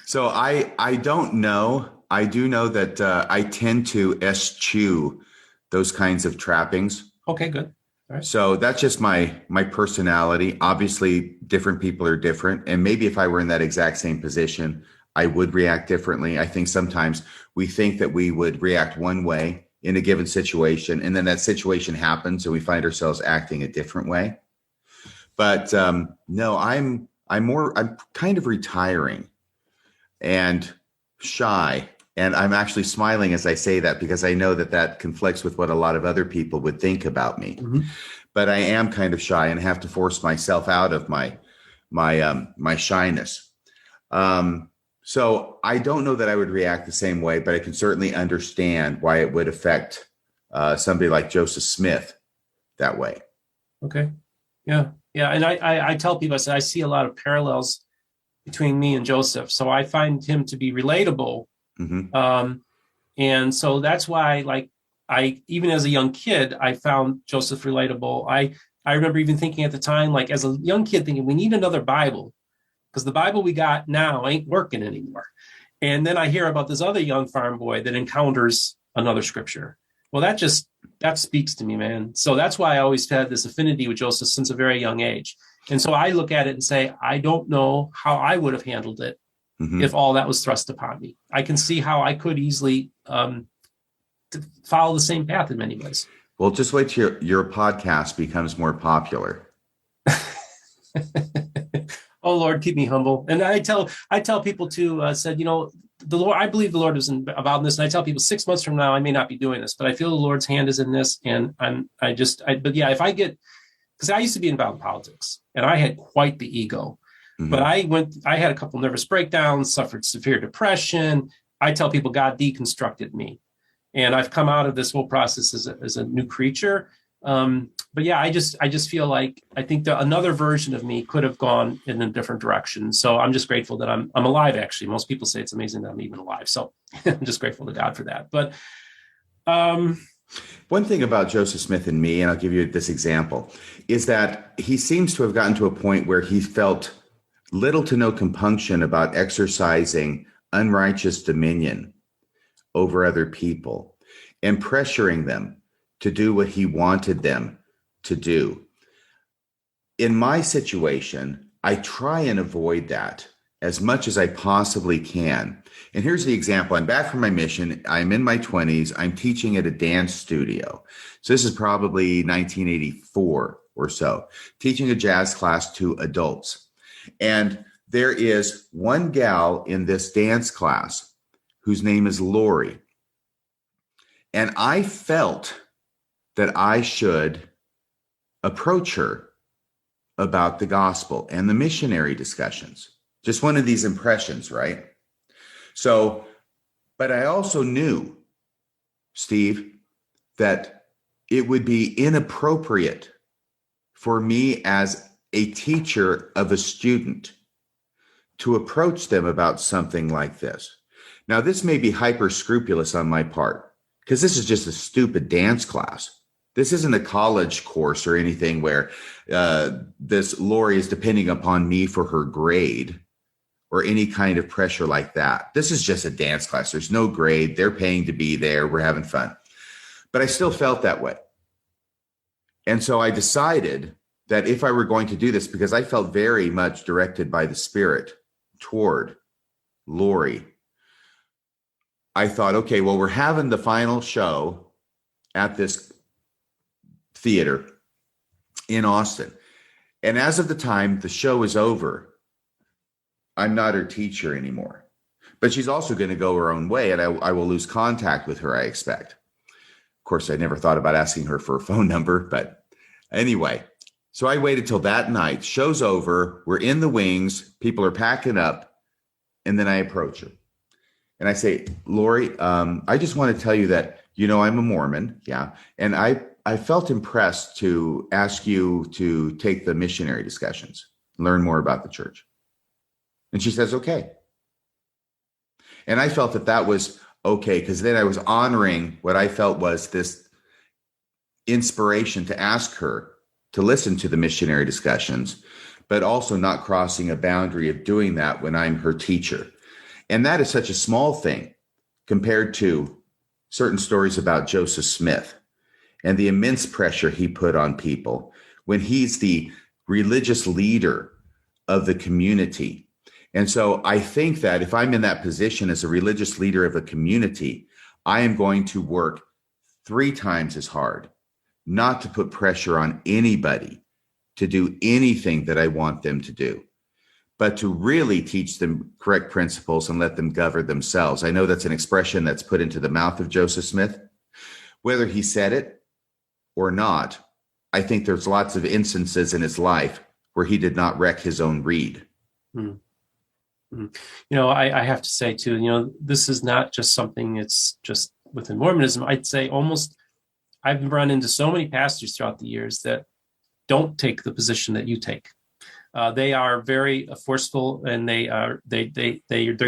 So I don't know. I do know that I tend to eschew those kinds of trappings. Okay, good. All right. So that's just my personality. Obviously, different people are different. And maybe if I were in that exact same position, I would react differently. I think sometimes we think that we would react one way in a given situation, and then that situation happens and we find ourselves acting a different way. But no, I'm kind of retiring and shy. And I'm actually smiling as I say that because I know that conflicts with what a lot of other people would think about me. Mm-hmm. But I am kind of shy and have to force myself out of my shyness. So I don't know that I would react the same way, but I can certainly understand why it would affect somebody like Joseph Smith that way. Okay. Yeah. Yeah. And I tell people, I see a lot of parallels between me and Joseph. So I find him to be relatable. Mm-hmm. And so that's why, even as a young kid, I found Joseph relatable. I remember even thinking at the time, as a young kid, thinking we need another Bible because the Bible we got now ain't working anymore. And then I hear about this other young farm boy that encounters another scripture. Well, that speaks to me, man. So that's why I always had this affinity with Joseph since a very young age. And so I look at it and say, I don't know how I would have handled it if all that was thrust upon me. I can see how I could easily follow the same path in many ways. Well, just wait till your podcast becomes more popular. Oh, Lord, keep me humble. And I tell people too, said, the Lord, I believe the Lord is involved in this. And I tell people 6 months from now, I may not be doing this, but I feel the Lord's hand is in this. And but yeah, if I get, because I used to be involved in politics and I had quite the ego, but I had a couple nervous breakdowns, suffered severe depression. I tell people God deconstructed me, and I've come out of this whole process as a new creature. But yeah, I just feel like I think that another version of me could have gone in a different direction. So I'm just grateful that I'm alive. Actually, most people say it's amazing that I'm even alive. So I'm just grateful to God for that. But one thing about Joseph Smith and me, and I'll give you this example, is that he seems to have gotten to a point where he felt little to no compunction about exercising unrighteous dominion over other people and pressuring them to do what he wanted them to do. In my situation, I try and avoid that as much as I possibly can. And here's the example. I'm back from my mission. I'm in my 20s. I'm teaching at a dance studio. So this is probably 1984 or so, teaching a jazz class to adults. And there is one gal in this dance class whose name is Lori. And I felt that I should approach her about the gospel and the missionary discussions. Just one of these impressions, right? So, but I also knew, Steve, that it would be inappropriate for me as a teacher of a student to approach them about something like this. Now, this may be hyper scrupulous on my part, because this is just a stupid dance class. This isn't a college course or anything where this Lori is depending upon me for her grade or any kind of pressure like that. This is just a dance class. There's no grade. They're paying to be there. We're having fun. But I still felt that way. And so I decided that if I were going to do this, because I felt very much directed by the Spirit toward Lori, I thought, okay, well, we're having the final show at this theater in Austin. And as of the time the show is over, I'm not her teacher anymore. But she's also going to go her own way, and I will lose contact with her, I expect. Of course, I never thought about asking her for a phone number, but anyway. So I waited till that night. Show's over. We're in the wings. People are packing up. And then I approach her. And I say, Lori, I just want to tell you that, I'm a Mormon. Yeah. And I felt impressed to ask you to take the missionary discussions, learn more about the church. And she says, okay. And I felt that was okay, because then I was honoring what I felt was this inspiration to ask her to listen to the missionary discussions, but also not crossing a boundary of doing that when I'm her teacher. And that is such a small thing compared to certain stories about Joseph Smith and the immense pressure he put on people when he's the religious leader of the community. And so I think that if I'm in that position as a religious leader of a community, I am going to work 3 times as hard not to put pressure on anybody to do anything that I want them to do, but to really teach them correct principles and let them govern themselves. I know that's an expression that's put into the mouth of Joseph Smith. Whether he said it or not, I think there's lots of instances in his life where he did not wreck his own reed. I have to say too, this is not just something it's just within Mormonism. I'd say almost I've run into so many pastors throughout the years that don't take the position that you take. They are very forceful, and they're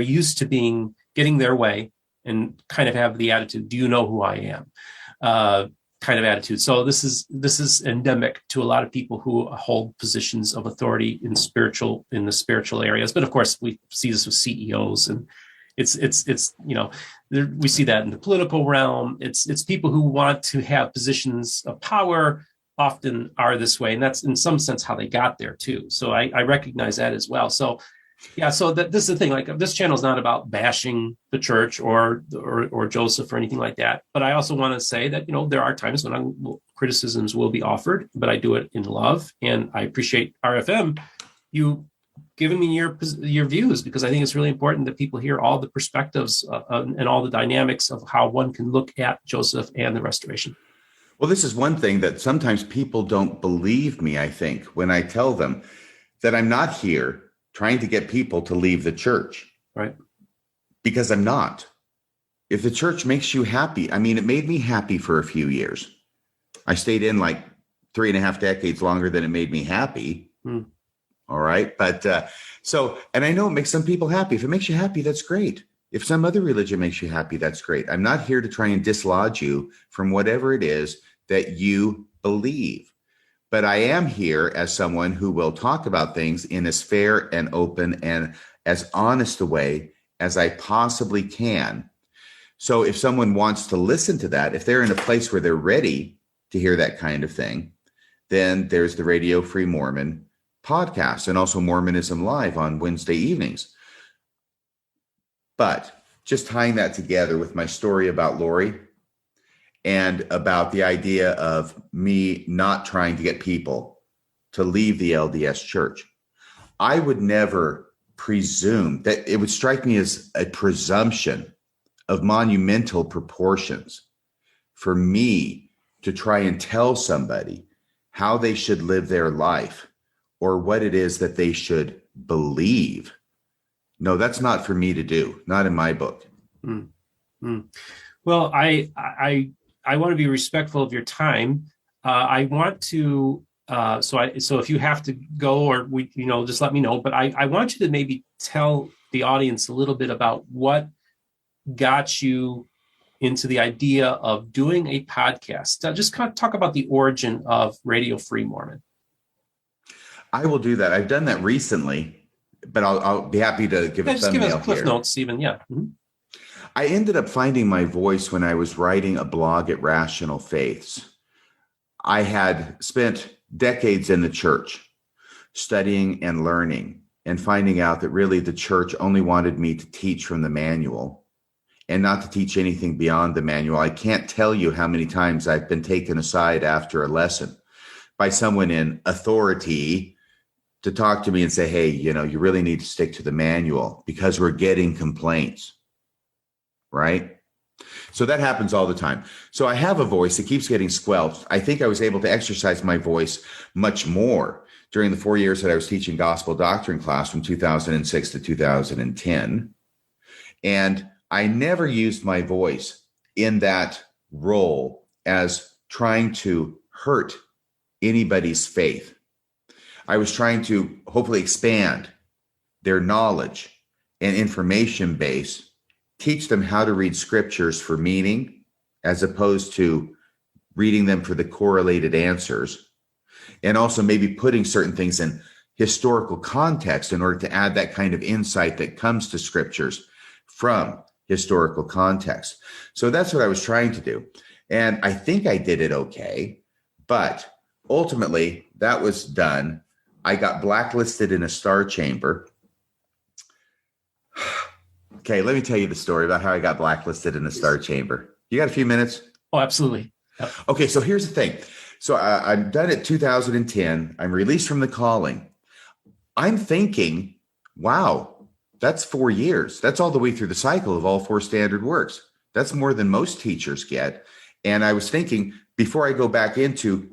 used to getting their way and kind of have the attitude, do you know who I am? Kind of attitude. So this is endemic to a lot of people who hold positions of authority in the spiritual areas. But of course, we see this with CEOs, and it's we see that in the political realm. It's people who want to have positions of power often are this way, and that's in some sense how they got there too. So I recognize that as well. So yeah, so this is the thing. Like, this channel is not about bashing the church or Joseph or anything like that. But I also want to say that there are times when criticisms will be offered, but I do it in love, and I appreciate RFM. You giving me your views, because I think it's really important that people hear all the perspectives and all the dynamics of how one can look at Joseph and the restoration. Well, this is one thing that sometimes people don't believe me, I think, when I tell them that I'm not here trying to get people to leave the church. Right. Because I'm not. If the church makes you happy, I mean, it made me happy for a few years. I stayed in like 3.5 decades longer than it made me happy. All right. But and I know it makes some people happy. If it makes you happy, that's great. If some other religion makes you happy, that's great. I'm not here to try and dislodge you from whatever it is that you believe. But I am here as someone who will talk about things in as fair and open and as honest a way as I possibly can. So if someone wants to listen to that, if they're in a place where they're ready to hear that kind of thing, then there's the Radio Free Mormon podcast and also Mormonism Live on Wednesday evenings. But just tying that together with my story about Lori and about the idea of me not trying to get people to leave the LDS church, I would never presume that it would strike me as a presumption of monumental proportions for me to try and tell somebody how they should live their life or what it is that they should believe. No, that's not for me to do. Not in my book. Well, I want to be respectful of your time. I want to, so if you have to go or just let me know, but I want you to maybe tell the audience a little bit about what got you into the idea of doing a podcast. Just kind of talk about the origin of Radio Free Mormon. I will do that. I've done that recently, but I'll be happy to give a thumbnail here. Just give us cliff notes, Stephen. Yeah. Mm-hmm. I ended up finding my voice when I was writing a blog at Rational Faiths. I had spent decades in the church studying and learning and finding out that really the church only wanted me to teach from the manual and not to teach anything beyond the manual. I can't tell you how many times I've been taken aside after a lesson by someone in authority to talk to me and say, hey, you really need to stick to the manual because we're getting complaints, right? So that happens all the time. So I have a voice that keeps getting squelched. I think I was able to exercise my voice much more during the 4 years that I was teaching gospel doctrine class from 2006 to 2010. And I never used my voice in that role as trying to hurt anybody's faith. I was trying to hopefully expand their knowledge and information base, teach them how to read scriptures for meaning as opposed to reading them for the correlated answers, and also maybe putting certain things in historical context in order to add that kind of insight that comes to scriptures from historical context. So that's what I was trying to do. And I think I did it okay, but ultimately that was done. I got blacklisted in a star chamber. Okay, let me tell you the story about how I got blacklisted in a star chamber. You got a few minutes? Oh, absolutely. Yep. Okay, so here's the thing. So I'm done at 2010. I'm released from the calling. I'm thinking, wow, that's 4 years. That's all the way through the cycle of all 4 standard works. That's more than most teachers get. And I was thinking, before I go back into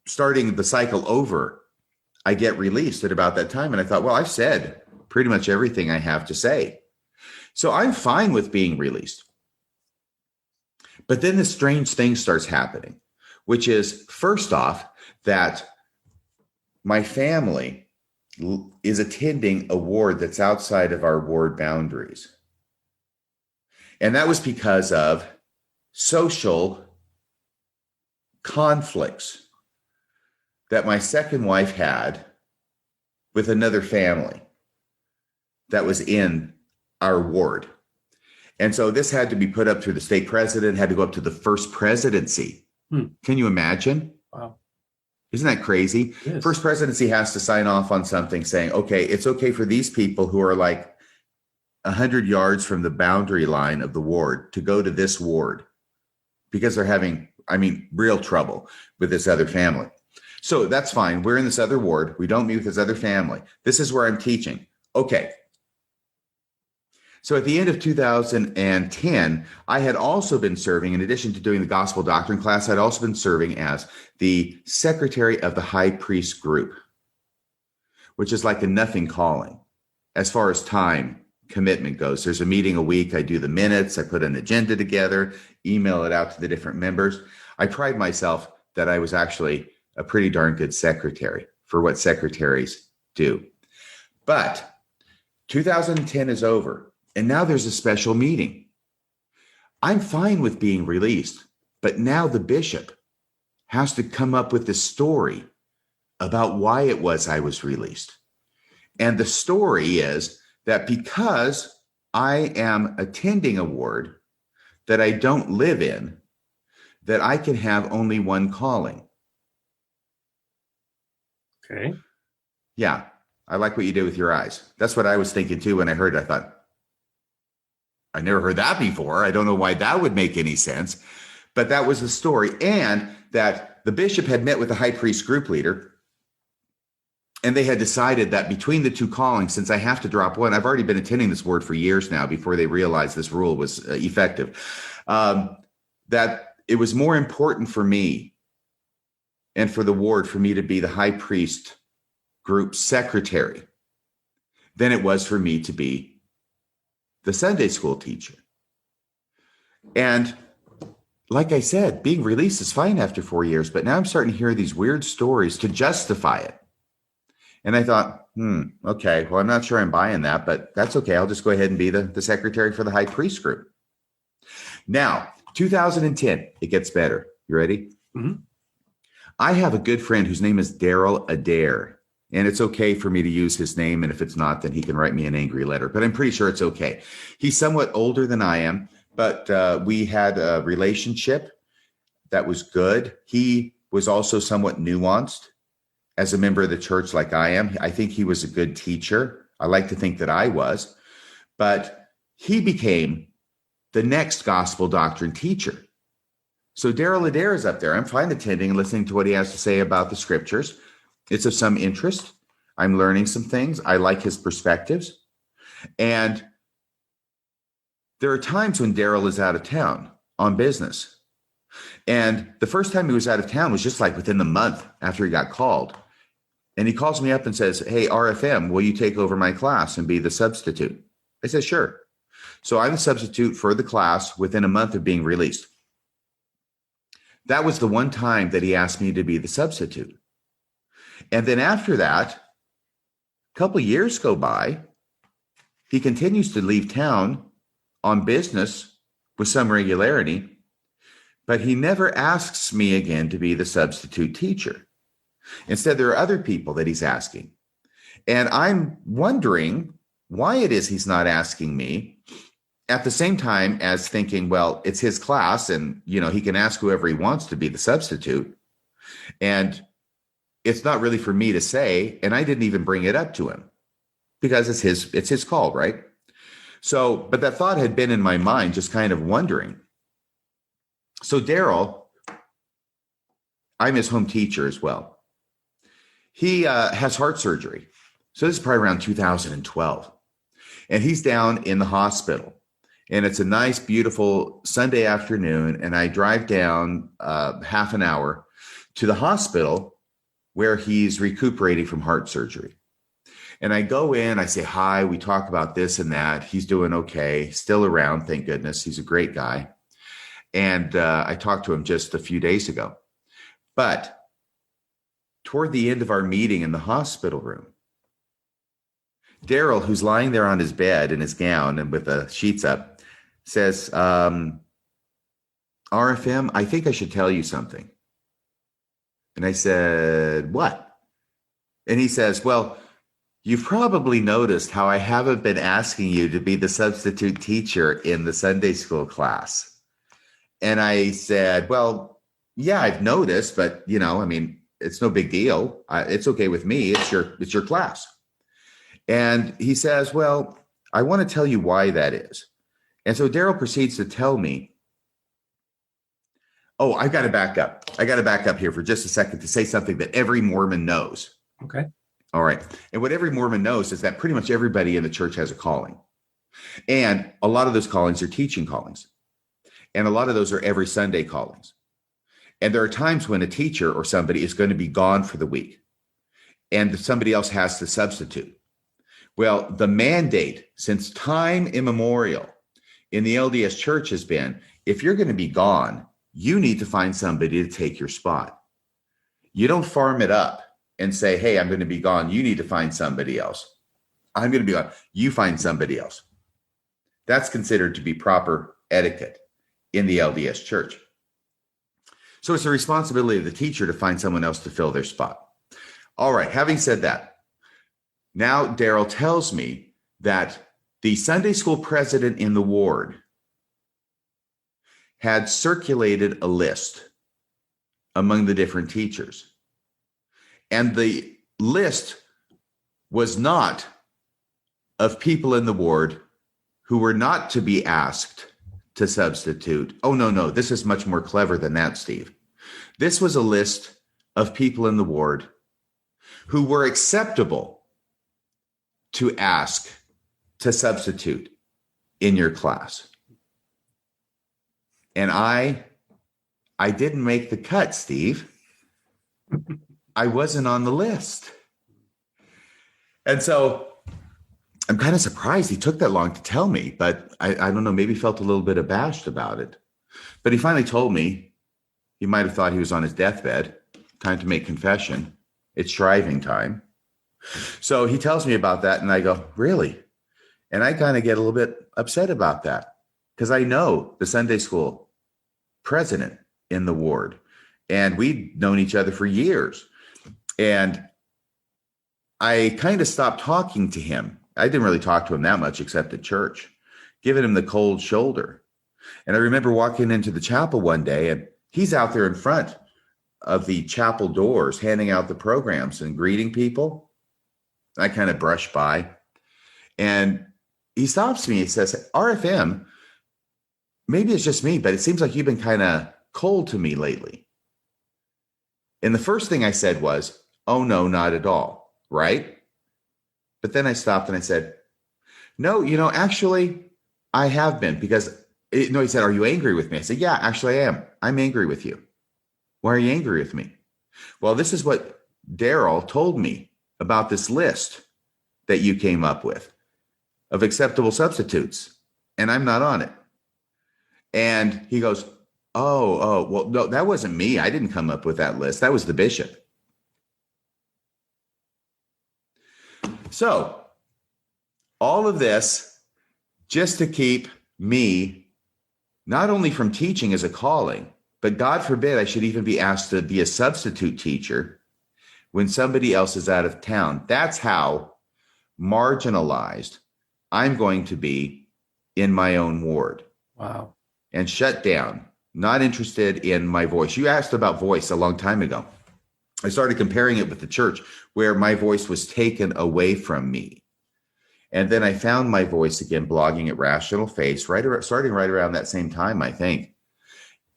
starting the cycle over, I get released at about that time. And I thought, well, I've said pretty much everything I have to say. So I'm fine with being released. But then this strange thing starts happening, which is, first off, that my family is attending a ward that's outside of our ward boundaries. And that was because of social conflicts that my second wife had with another family that was in our ward. And so this had to be put up through the state president, had to go up to the first presidency. Can you imagine? Wow. Isn't that crazy? Yes. First presidency has to sign off on something saying, okay, it's okay for these people who are like 100 yards from the boundary line of the ward to go to this ward because they're having, real trouble with this other family. So that's fine. We're in this other ward. We don't meet with his other family. This is where I'm teaching. Okay. So at the end of 2010, I had also been serving, in addition to doing the gospel doctrine class, I'd also been serving as the secretary of the high priest group, which is like a nothing calling as far as time commitment goes. There's a meeting a week. I do the minutes. I put an agenda together, email it out to the different members. I pride myself that I was actually a pretty darn good secretary for what secretaries do. But 2010 is over. And now there's a special meeting. I'm fine with being released, but now the bishop has to come up with the story about why it was I was released. And the story is that because I am attending a ward that I don't live in, that I can have only one calling. Okay. Yeah, I like what you did with your eyes. That's what I was thinking too when I heard it. I thought, I never heard that before. I don't know why that would make any sense, but that was the story. And that the bishop had met with the high priest group leader, and they had decided that between the two callings, since I have to drop one, I've already been attending this ward for years now before they realized this rule was effective, that it was more important for me and for the ward for me to be the high priest group secretary than it was for me to be the Sunday school teacher. And like I said, being released is fine after 4 years, but now I'm starting to hear these weird stories to justify it. And I thought, okay, well, I'm not sure I'm buying that, but that's okay. I'll just go ahead and be the secretary for the high priest group. Now, 2010, it gets better. You ready? Mm-hmm. I have a good friend whose name is Daryl Adair. And it's okay for me to use his name. And if it's not, then he can write me an angry letter. But I'm pretty sure it's okay. He's somewhat older than I am, but we had a relationship that was good. He was also somewhat nuanced as a member of the church like I am. I think he was a good teacher. I like to think that I was. But he became the next gospel doctrine teacher. So Daryl Adair is up there. I'm fine attending and listening to what he has to say about the scriptures. It's of some interest. I'm learning some things. I like his perspectives. And there are times when Daryl is out of town on business. And the first time he was out of town was just like within the month after he got called. And he calls me up and says, "Hey, RFM, will you take over my class and be the substitute?" I said, "Sure." So I'm the substitute for the class within a month of being released. That was the one time that he asked me to be the substitute. And then after that, a couple of years go by. He continues to leave town on business with some regularity, but he never asks me again to be the substitute teacher. Instead, there are other people that he's asking. And I'm wondering why it is he's not asking me at the same time as thinking, well, it's his class and, he can ask whoever he wants to be the substitute. And it's not really for me to say, and I didn't even bring it up to him because it's his call, right? So, but that thought had been in my mind, just kind of wondering. So Daryl, I'm his home teacher as well. He has heart surgery. So this is probably around 2012. And he's down in the hospital. And it's a nice, beautiful Sunday afternoon. And I drive down half an hour to the hospital where he's recuperating from heart surgery. And I go in, I say hi, we talk about this and that. He's doing okay, still around, thank goodness. He's a great guy. And I talked to him just a few days ago. But toward the end of our meeting in the hospital room, Daryl, who's lying there on his bed in his gown and with the sheets up, says, RFM, I think I should tell you something. And I said, what? And he says, well, you've probably noticed how I haven't been asking you to be the substitute teacher in the Sunday school class. And I said, well, yeah, I've noticed, but it's no big deal. It's okay with me. It's your class. And he says, well, I want to tell you why that is. And so Daryl proceeds to tell me Oh, I got to back up. I got to back up here for just a second to say something that every Mormon knows. Okay. All right. And what every Mormon knows is that pretty much everybody in the church has a calling. And a lot of those callings are teaching callings. And a lot of those are every Sunday callings. And there are times when a teacher or somebody is going to be gone for the week and somebody else has to substitute. Well, the mandate since time immemorial in the LDS church has been, if you're going to be gone, you need to find somebody to take your spot. You don't farm it up and say, hey, I'm going to be gone. You need to find somebody else. I'm going to be gone. You find somebody else. That's considered to be proper etiquette in the LDS church. So it's the responsibility of the teacher to find someone else to fill their spot. All right. Having said that, now Daryl tells me that the Sunday school president in the ward had circulated a list among the different teachers. And the list was not of people in the ward who were not to be asked to substitute. Oh, no. This is much more clever than that, Steve. This was a list of people in the ward who were acceptable to ask to substitute in your class. And I didn't make the cut, Steve. I wasn't on the list. And so I'm kind of surprised he took that long to tell me, but I don't know, maybe felt a little bit abashed about it. But he finally told me. He might have thought he was on his deathbed. Time to make confession. It's shriving time. So he tells me about that, and I go, really? And I kind of get a little bit upset about that because I know the Sunday school president in the ward, and we'd known each other for years. And I kind of stopped talking to him. I didn't really talk to him that much except at church, giving him the cold shoulder. And I remember walking into the chapel one day, and he's out there in front of the chapel doors, handing out the programs and greeting people. I kind of brush by, and he stops me. He says, RFM, maybe it's just me, but it seems like you've been kind of cold to me lately. And the first thing I said was, oh, no, not at all. Right? But then I stopped and I said, no, actually, I have been because, he said, are you angry with me? I said, yeah, actually I am. I'm angry with you. Why are you angry with me? Well, this is what Daryl told me about this list that you came up with of acceptable substitutes, and I'm not on it. And he goes, well, no, that wasn't me. I didn't come up with that list. That was the bishop. So all of this just to keep me not only from teaching as a calling, but God forbid I should even be asked to be a substitute teacher when somebody else is out of town. That's how marginalized I'm going to be in my own ward. Wow. And shut down, not interested in my voice. You asked about voice a long time ago. I started comparing it with the church where my voice was taken away from me. And then I found my voice again, blogging at Rational Faith, starting right around that same time, I think.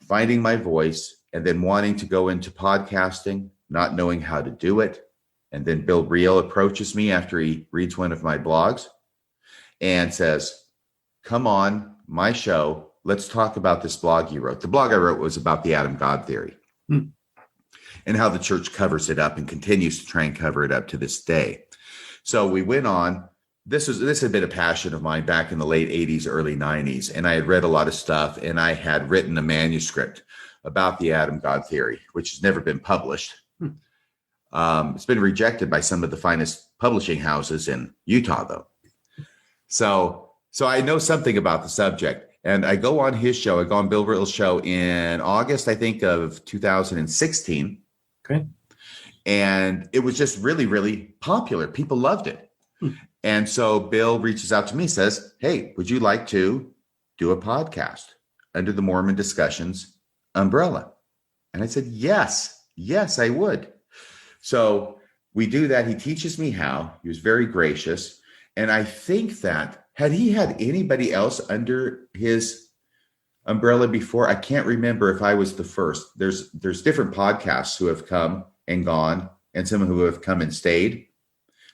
Finding my voice and then wanting to go into podcasting, not knowing how to do it. And then Bill Reel approaches me after he reads one of my blogs and says, come on, my show, let's talk about this blog you wrote. The blog I wrote was about the Adam God theory and how the church covers it up and continues to try and cover it up to this day. So we went on. This had been a passion of mine back in the late 80s, early 90s. And I had read a lot of stuff, and I had written a manuscript about the Adam God theory, which has never been published. It's been rejected by some of the finest publishing houses in Utah, though. So I know something about the subject. And I go on his show. I go on Bill Reel's show in August, I think, of 2016. Okay. And it was just really, really popular. People loved it. And so Bill reaches out to me, says, hey, would you like to do a podcast under the Mormon Discussions umbrella? And I said, yes, I would. So we do that. He teaches me how. He was very gracious. And I think that had he had anybody else under his umbrella before. I can't remember if I was the first. There's different podcasts who have come and gone, and some who have come and stayed,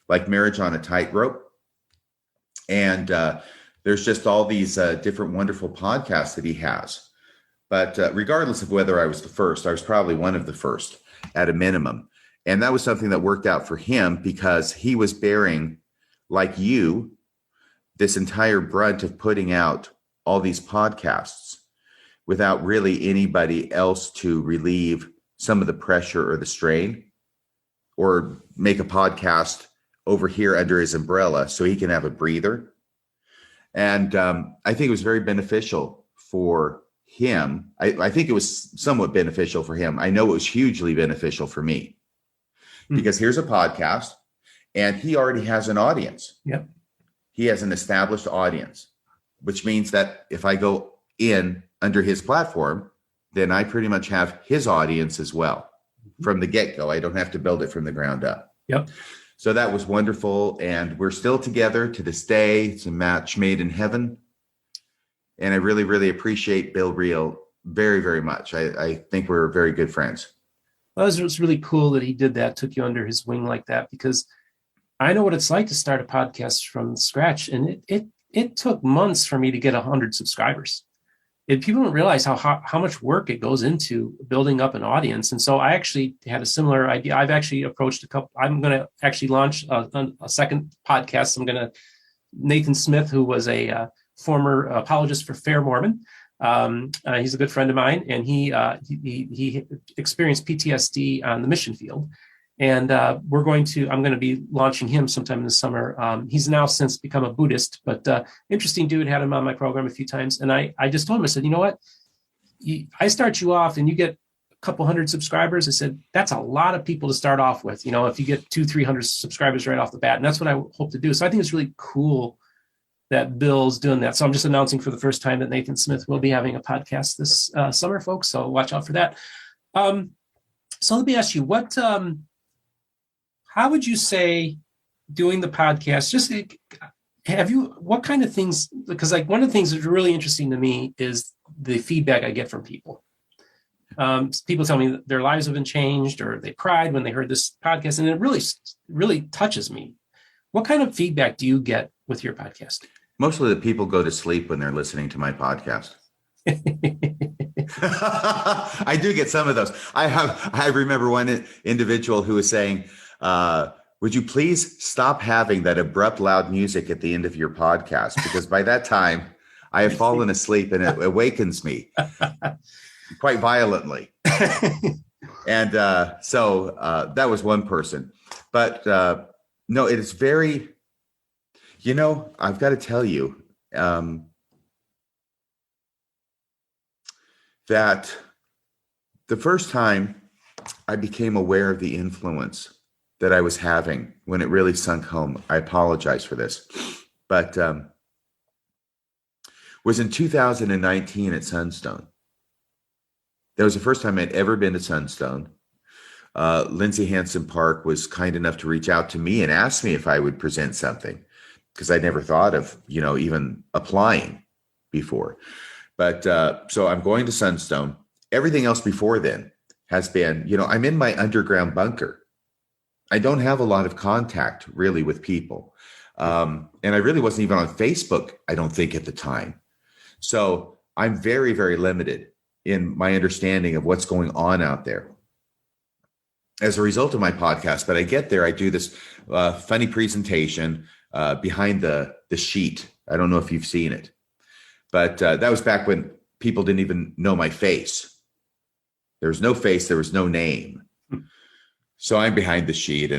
like Marriage on a Tightrope. And there's just all these different wonderful podcasts that he has. But regardless of whether I was the first, I was probably one of the first at a minimum. And that was something that worked out for him because he was bearing, like you, this entire brunt of putting out all these podcasts without really anybody else to relieve some of the pressure or the strain, or make a podcast over here under his umbrella so he can have a breather. And I think it was very beneficial for him. I think it was somewhat beneficial for him. I know it was hugely beneficial for me because here's a podcast and he already has an audience. Yep. He has an established audience, which means that if I go in under his platform, then I pretty much have his audience as well from the get-go. I don't have to build it from the ground up. Yep. So that was wonderful. And we're still together to this day. It's a match made in heaven. And I really, really appreciate Bill Reel very, very much. I think we're very good friends. Well, it was really cool that he did that, took you under his wing like that, because I know what it's like to start a podcast from scratch. And it took months for me to get 100 subscribers. People don't realize how much work it goes into building up an audience. And so I actually had a similar idea. I've actually approached a couple. I'm going to actually launch a second podcast. Nathan Smith, who was a former apologist for Fair Mormon. He's a good friend of mine, and he experienced PTSD on the mission field. And I'm going to be launching him sometime in the summer. He's now since become a Buddhist, but interesting dude. Had him on my program a few times. And I just told him, I said, you know what? I start you off and you get a couple hundred subscribers. I said, that's a lot of people to start off with. If you get 200-300 subscribers right off the bat, and that's what I hope to do. So I think it's really cool that Bill's doing that. So I'm just announcing for the first time that Nathan Smith will be having a podcast this summer, folks. So watch out for that. So let me ask you, how would you say doing the podcast, what kind of things, because like one of the things that's really interesting to me is the feedback I get from people. People tell me that their lives have been changed or they cried when they heard this podcast. And it really, really touches me. What kind of feedback do you get with your podcast? Mostly the people go to sleep when they're listening to my podcast. I do get some of those. I remember one individual who was saying, would you please stop having that abrupt, loud music at the end of your podcast? Because by that time, I have fallen asleep and it awakens me quite violently. And so that was one person. But no, it is very, I've got to tell you that the first time I became aware of the influence that I was having when it really sunk home, I apologize for this, but was in 2019 at Sunstone. That was the first time I'd ever been to Sunstone. Lindsay Hansen Park was kind enough to reach out to me and ask me if I would present something, because I never thought of, even applying before. But so I'm going to Sunstone. Everything else before then has been, I'm in my underground bunker. I don't have a lot of contact really with people. And I really wasn't even on Facebook, I don't think, at the time. So I'm very, very limited in my understanding of what's going on out there as a result of my podcast. But I get there, I do this funny presentation behind the sheet. I don't know if you've seen it, but that was back when people didn't even know my face. There was no face, there was no name. So I'm behind the sheet,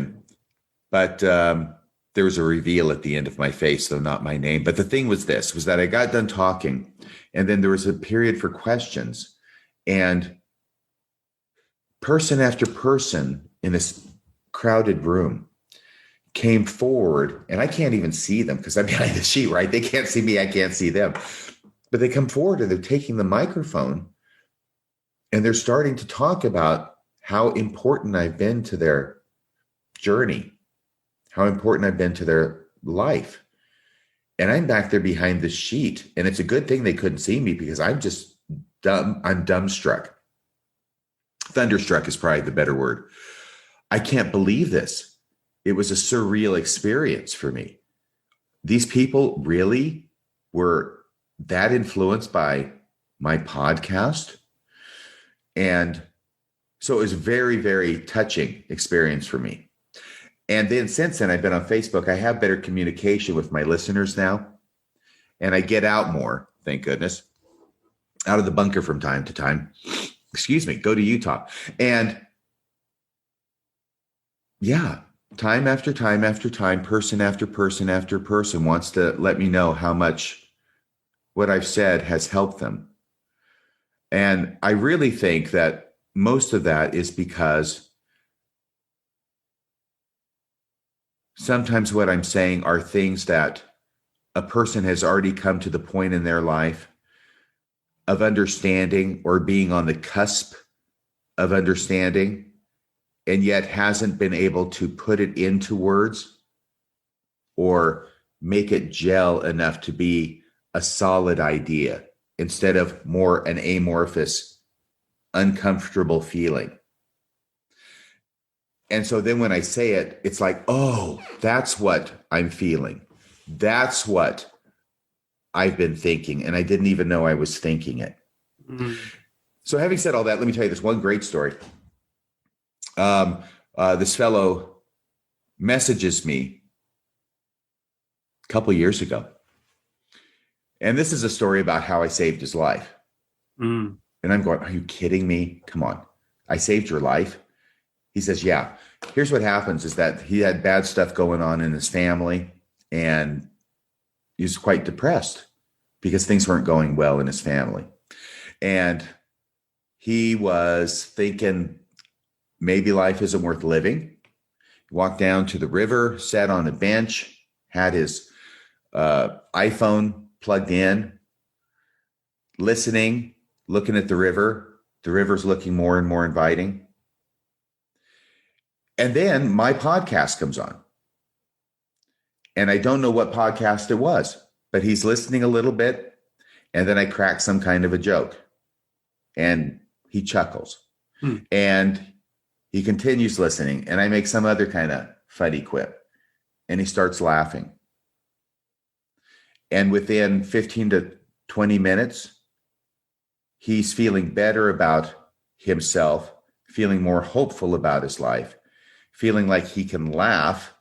but there was a reveal at the end of my face, though not my name. But the thing was that I got done talking, and then there was a period for questions, and person after person in this crowded room came forward, and I can't even see them because I'm behind the sheet, right? They can't see me, I can't see them. But they come forward and they're taking the microphone, and they're starting to talk about how important I've been to their journey, how important I've been to their life. And I'm back there behind the sheet. And it's a good thing they couldn't see me, because I'm just I'm dumbstruck. Thunderstruck is probably the better word. I can't believe this. It was a surreal experience for me. These people really were that influenced by my podcast. And so it was a very, very touching experience for me. And then since then, I've been on Facebook. I have better communication with my listeners now. And I get out more, thank goodness, out of the bunker from time to time. Excuse me, go to Utah. And yeah, time after time after time, person after person after person wants to let me know how much what I've said has helped them. And I really think that most of that is because sometimes what I'm saying are things that a person has already come to the point in their life of understanding or being on the cusp of understanding, and yet hasn't been able to put it into words or make it gel enough to be a solid idea instead of more an amorphous, uncomfortable feeling. And so then when I say it, it's like, oh, that's what I'm feeling. That's what I've been thinking. And I didn't even know I was thinking it. Mm. So having said all that, let me tell you this one great story. This fellow messages me a couple years ago. And this is a story about how I saved his life. Mm. And I'm going, are you kidding me? Come on. I saved your life? He says, yeah. Here's what happens is that he had bad stuff going on in his family, and he was quite depressed because things weren't going well in his family. And he was thinking maybe life isn't worth living. He walked down to the river, sat on a bench, had his iPhone plugged in, listening, looking at the river. The river's looking more and more inviting. And then my podcast comes on. And I don't know what podcast it was, but he's listening a little bit. And then I crack some kind of a joke. And he chuckles. And he continues listening. And I make some other kind of funny quip. And he starts laughing. And within 15 to 20 minutes, he's feeling better about himself, feeling more hopeful about his life, feeling like he can laugh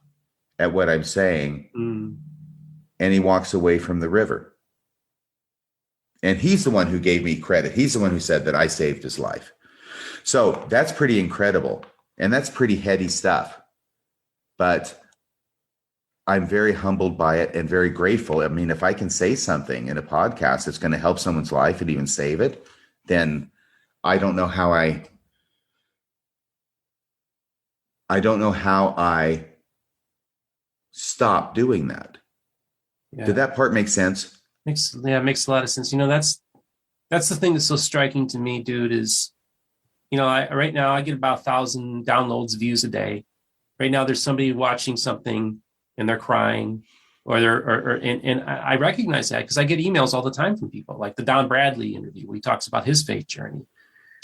at what I'm saying. And he walks away from the river. And he's the one who gave me credit. He's the one who said that I saved his life. So that's pretty incredible. And that's pretty heady stuff. But I'm very humbled by it and very grateful. I mean, if I can say something in a podcast that's going to help someone's life and even save it, then I don't know how I stop doing that. Yeah. Did that part make sense? It makes a lot of sense. You know, that's the thing that's so striking to me, dude, is, you know, right now I get about 1,000 downloads, views a day. Right now there's somebody watching something and they're crying, and I recognize that because I get emails all the time from people, like the Don Bradley interview where he talks about his faith journey.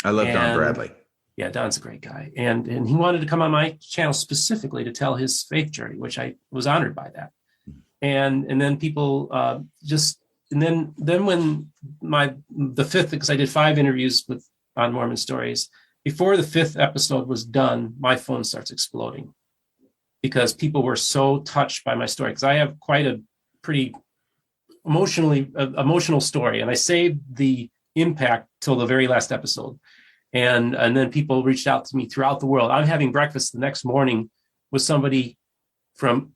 I love Don Bradley. Yeah, Don's a great guy. And he wanted to come on my channel specifically to tell his faith journey, which I was honored by that. And then people and then when the fifth, because I did 5 interviews on Mormon Stories, before the 5th episode was done, my phone starts exploding because people were so touched by my story. Because I have quite a pretty emotional story, and I saved the impact till the very last episode. And then people reached out to me throughout the world. I'm having breakfast the next morning with somebody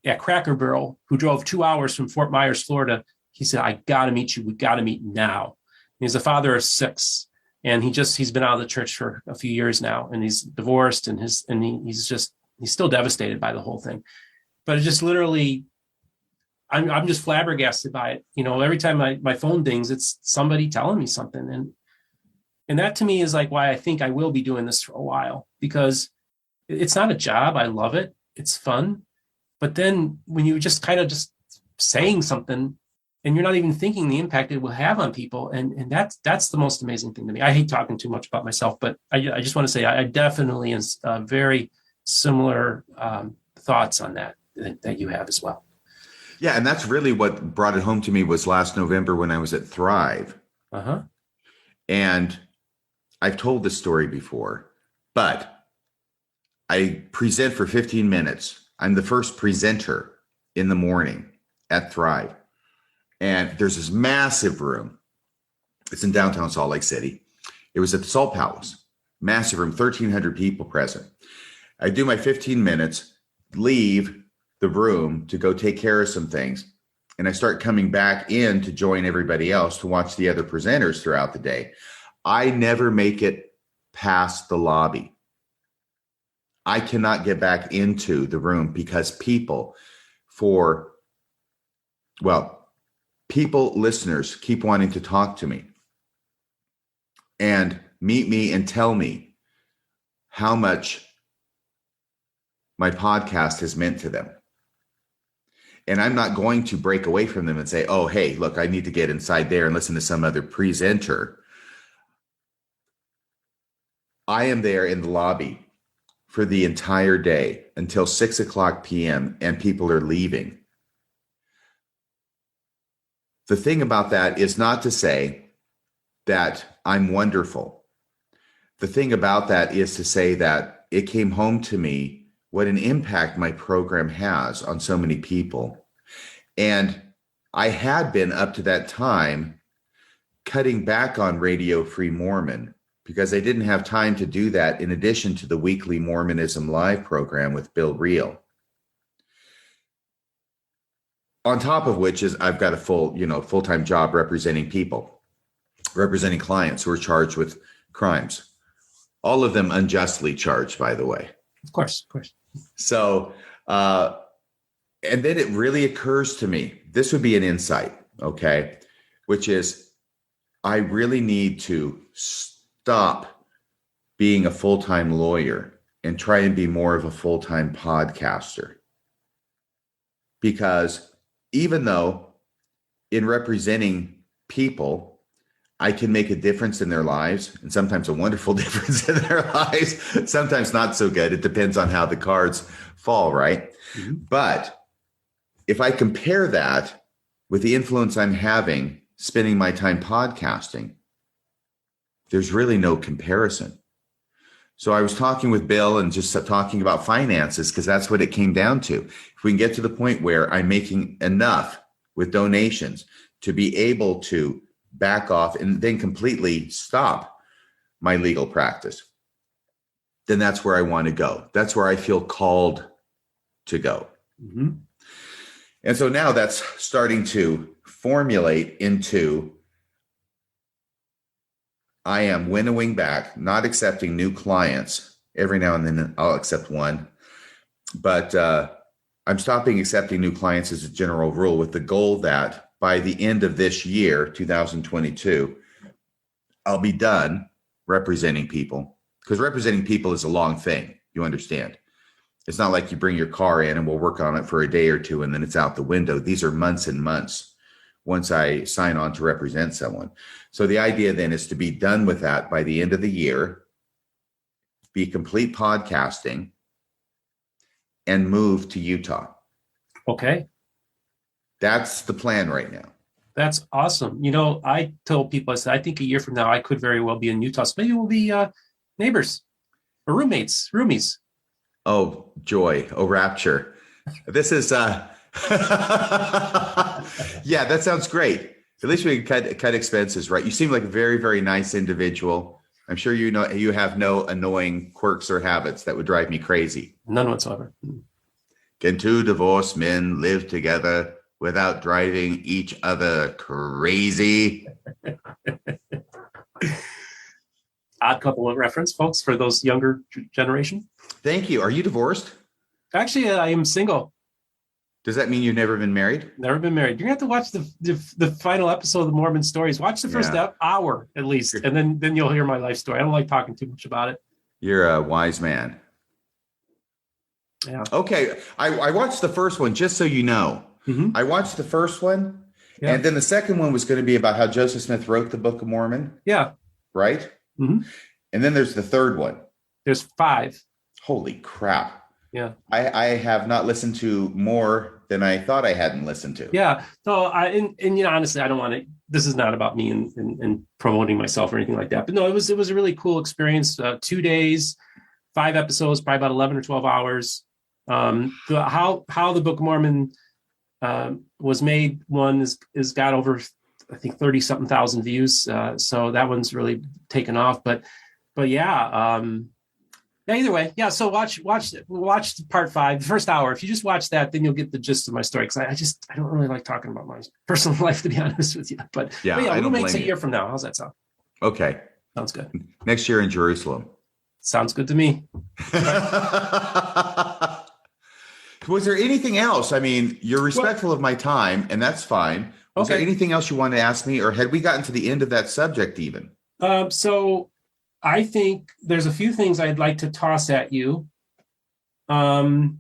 at Cracker Barrel who drove 2 hours from Fort Myers, Florida. He said, I got to meet you. We got to meet now. He's a father of 6. And he's been out of the church for a few years now, and he's divorced, and he's still devastated by the whole thing. But it just literally, I'm just flabbergasted by it. You know, every time my phone dings, it's somebody telling me something. And that to me is like why I think I will be doing this for a while, because it's not a job. I love it. It's fun. But then when you just kind of just saying something, and you're not even thinking the impact it will have on people. And that's the most amazing thing to me. I hate talking too much about myself, but I just want to say I definitely is very similar thoughts on that you have as well. Yeah, and that's really what brought it home to me was last November when I was at Thrive. Uh-huh. And I've told this story before, but I present for 15 minutes. I'm the first presenter in the morning at Thrive. And there's this massive room. It's in downtown Salt Lake City. It was at the Salt Palace. Massive room, 1,300 people present. I do my 15 minutes, leave the room to go take care of some things. And I start coming back in to join everybody else to watch the other presenters throughout the day. I never make it past the lobby. I cannot get back into the room because people, listeners keep wanting to talk to me and meet me and tell me how much my podcast has meant to them. And I'm not going to break away from them and say, oh, hey, look, I need to get inside there and listen to some other presenter. I am there in the lobby for the entire day until 6:00 p.m. and people are leaving. The thing about that is not to say that I'm wonderful. The thing about that is to say that it came home to me what an impact my program has on so many people. And I had been up to that time cutting back on Radio Free Mormon because I didn't have time to do that in addition to the weekly Mormonism Live program with Bill Reel. On top of which is I've got a full-time job representing clients who are charged with crimes. All of them unjustly charged, by the way. Of course. So, and then it really occurs to me, this would be an insight, okay, which is I really need to stop being a full-time lawyer and try and be more of a full-time podcaster. Because even though in representing people, I can make a difference in their lives, and sometimes a wonderful difference in their lives, sometimes not so good. It depends on how the cards fall, right? Mm-hmm. But if I compare that with the influence I'm having spending my time podcasting, there's really no comparison. So I was talking with Bill and just talking about finances because that's what it came down to. If we can get to the point where I'm making enough with donations to be able to back off and then completely stop my legal practice, then that's where I want to go. That's where I feel called to go. Mm-hmm. And so now that's starting to formulate into I am winnowing back, not accepting new clients. Every now and then I'll accept one, but I'm stopping accepting new clients as a general rule with the goal that by the end of this year, 2022, I'll be done representing people, because representing people is a long thing. You understand? It's not like you bring your car in and we'll work on it for a day or two and then it's out the window. These are months and months once I sign on to represent someone. So the idea then is to be done with that by the end of the year, be complete podcasting, and move to Utah. Okay. That's the plan right now. That's awesome. I told people, I said, I think a year from now, I could very well be in Utah. So maybe we'll be neighbors or roomies. Oh, joy. Oh, rapture. This is, yeah, that sounds great. At least we can cut expenses, right? You seem like a very, very nice individual. I'm sure you have no annoying quirks or habits that would drive me crazy. None whatsoever. Can two divorced men live together without driving each other crazy? Odd couple of reference, folks, for those younger generation. Thank you. Are you divorced? Actually, I am single. Does that mean you've never been married? Never been married. You're going to have to watch the final episode of the Mormon Stories. Watch the first hour at least, and then you'll hear my life story. I don't like talking too much about it. You're a wise man. Yeah. Okay. I watched the first one, just so you know. Mm-hmm. I watched the first one, Yeah. And then the second one was going to be about how Joseph Smith wrote the Book of Mormon. Yeah. Right? Mm-hmm. And then there's the third one. There's 5. Holy crap. Yeah. I have not listened to more than I thought I hadn't listened to. Yeah. So honestly, I don't want to, this is not about me and promoting myself or anything like that, but no, it was a really cool experience. 2 days, 5 episodes, probably about 11 or 12 hours. How the Book of Mormon was made, one is got over, I think, 30 something thousand views. So that one's really taken off, but yeah. Either way, yeah. So watch part 5, the first hour. If you just watch that, then you'll get the gist of my story. Because I don't really like talking about my personal life, to be honest with you. But yeah, we'll make it a year from now. How's that sound? Okay, sounds good. Next year in Jerusalem. Sounds good to me. Was there anything else? I mean, you're respectful of my time, and that's fine. Was there anything else you wanted to ask me, or had we gotten to the end of that subject even? So I think there's a few things I'd like to toss at you. So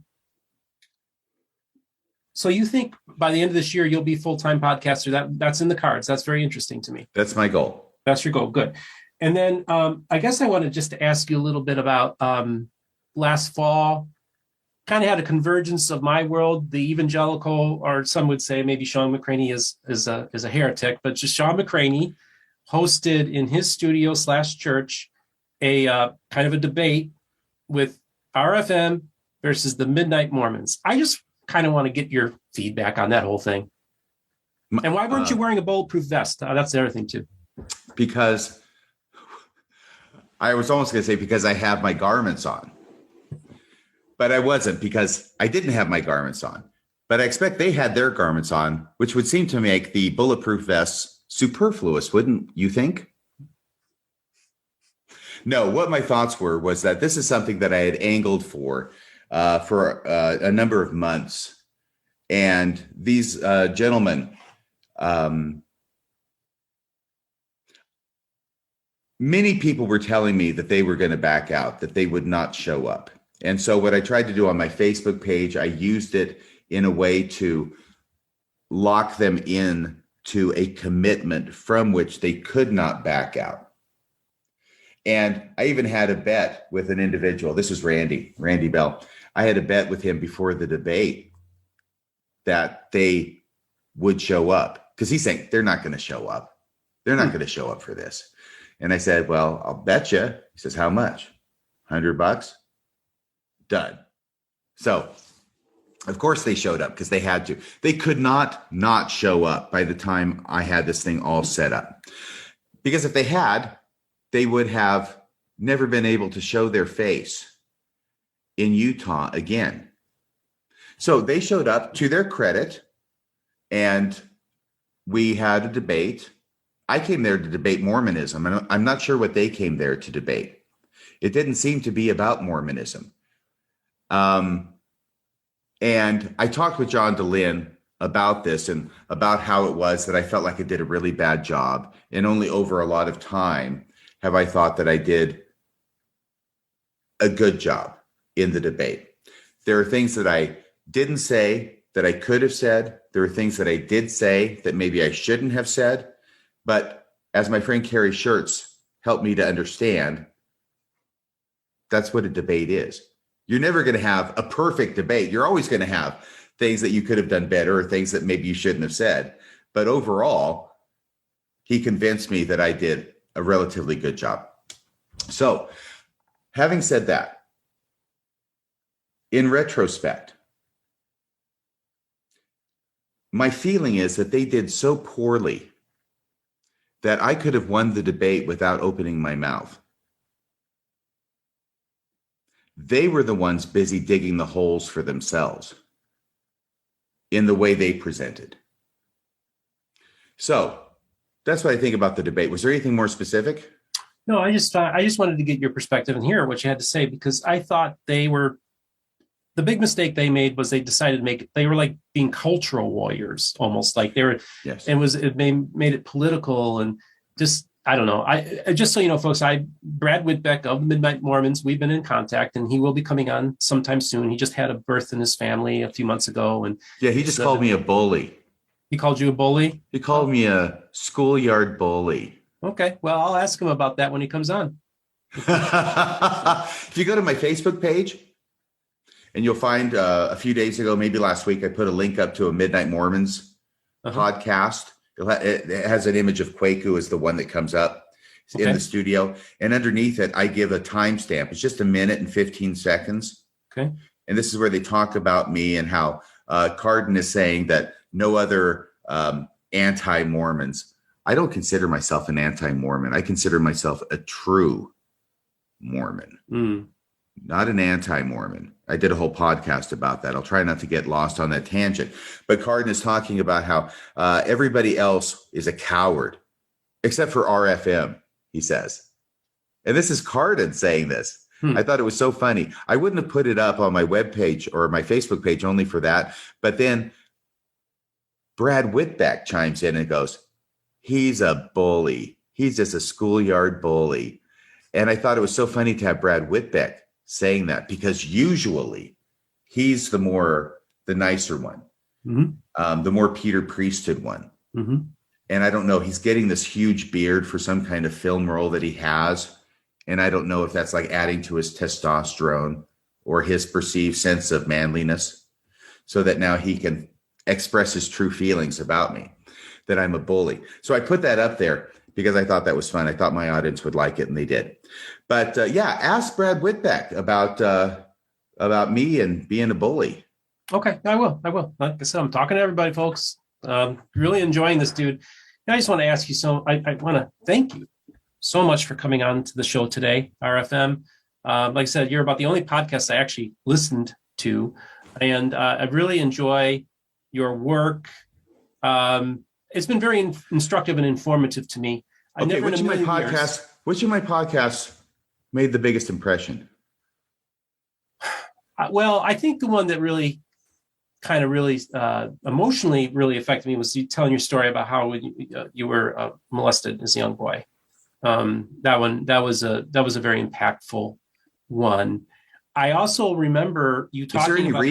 you think by the end of this year, you'll be full-time podcaster? That's in the cards. That's very interesting to me. That's my goal. That's your goal. Good. And then I guess I wanted just to ask you a little bit about last fall. Kind of had a convergence of my world, the evangelical, or some would say maybe Sean McCraney is a heretic, but just Sean McCraney hosted in his studio / church a kind of a debate with RFM versus the Midnight Mormons. I just kind of want to get your feedback on that whole thing. And why weren't you wearing a bulletproof vest? That's the other thing too. Because I was almost going to say because I have my garments on. But I wasn't, because I didn't have my garments on. But I expect they had their garments on, which would seem to make the bulletproof vests superfluous, wouldn't you think? No, what my thoughts was that this is something that I had angled for a number of months. And these gentlemen, many people were telling me that they were going to back out, that they would not show up. And so what I tried to do on my Facebook page, I used it in a way to lock them in to a commitment from which they could not back out. And I even had a bet with an individual. This was Randy Bell. I had a bet with him before the debate that they would show up, because he's saying they're not going to show up. They're not going to show up for this. And I said, well, I'll bet you. He says, how much? $100? Done. So, of course, they showed up because they had to. They could not show up by the time I had this thing all set up. Because if they had, they would have never been able to show their face in Utah again. So they showed up, to their credit, and we had a debate. I came there to debate Mormonism, and I'm not sure what they came there to debate. It didn't seem to be about Mormonism. And I talked with John DeLynn about this and about how it was that I felt like I did a really bad job. And only over a lot of time have I thought that I did a good job in the debate. There are things that I didn't say that I could have said. There are things that I did say that maybe I shouldn't have said. But as my friend Carrie Schertz helped me to understand, that's what a debate is. You're never going to have a perfect debate. You're always going to have things that you could have done better or things that maybe you shouldn't have said. But overall, he convinced me that I did a relatively good job. So, having said that, in retrospect, my feeling is that they did so poorly that I could have won the debate without opening my mouth. They were the ones busy digging the holes for themselves in the way they presented. So that's what I think about the debate. Was there anything more specific? No, I just wanted to get your perspective and hear what you had to say, because I thought the big mistake they made was they decided they were like being cultural warriors, almost like they were. Yes. And it made it political and just, I don't know. I just so you know, folks, Brad Whitbeck of Midnight Mormons, we've been in contact, and he will be coming on sometime soon. He just had a birth in his family a few months ago, and yeah, he just called me a bully. He called you a bully? He called me a schoolyard bully. Okay. Well, I'll ask him about that when he comes on. If you go to my Facebook page, and you'll find a few days ago, maybe last week, I put a link up to a Midnight Mormons podcast. It has an image of Kwaku as the one that comes up in the studio. And underneath it, I give a timestamp. It's just 1 minute and 15 seconds. Okay. And this is where they talk about me and how Cardin is saying that no other anti-Mormons. I don't consider myself an anti-Mormon. I consider myself a true Mormon, not an anti-Mormon. I did a whole podcast about that. I'll try not to get lost on that tangent. But Cardin is talking about how everybody else is a coward, except for RFM, he says. And this is Cardin saying this. I thought it was so funny. I wouldn't have put it up on my webpage or my Facebook page only for that. But then Brad Whitbeck chimes in and goes, he's a bully. He's just a schoolyard bully. And I thought it was so funny to have Brad Whitbeck saying that, because usually he's the nicer one, the more Peter Priesthood one. And I don't know, he's getting this huge beard for some kind of film role that he has. And I don't know if that's like adding to his testosterone or his perceived sense of manliness, so that now he can express his true feelings about me, that I'm a bully. So I put that up there because I thought that was fun. I thought my audience would like it, and they did. But ask Brad Whitbeck about me and being a bully. Okay, I will. Like I said, I'm talking to everybody, folks. Really enjoying this, dude. And I just want to ask you, I want to thank you so much for coming on to the show today, RFM. Like I said, you're about the only podcast I actually listened to, and I really enjoy your work. It's been very instructive and informative to me. Which of my podcasts made the biggest impression? Well, I think the one that really emotionally really affected me was you telling your story about how you were molested as a young boy. That was a very impactful one. I also remember you talking about.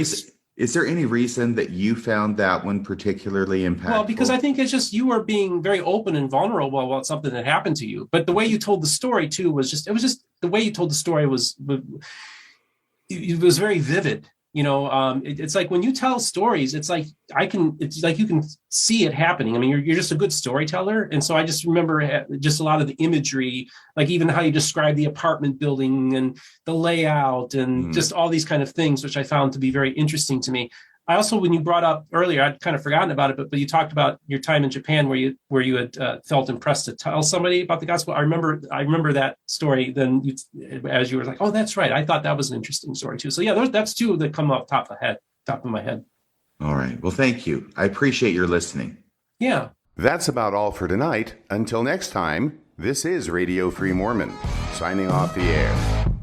Is there any reason that you found that one particularly impactful? Well, because I think it's just you were being very open and vulnerable about something that happened to you. But the way you told the story too was just the way you told the story was very vivid. It's like when you tell stories, it's like you can see it happening. I mean, you're just a good storyteller. And so I just remember just a lot of the imagery, like even how you describe the apartment building and the layout and just all these kind of things, which I found to be very interesting to me. I also, when you brought up earlier, I'd kind of forgotten about it, but you talked about your time in Japan where you had felt impressed to tell somebody about the gospel. I remember that story. Then as you were like, oh, that's right. I thought that was an interesting story too. So yeah, that's two that come off top of my head. All right. Well, thank you. I appreciate your listening. Yeah. That's about all for tonight. Until next time, this is Radio Free Mormon, signing off the air.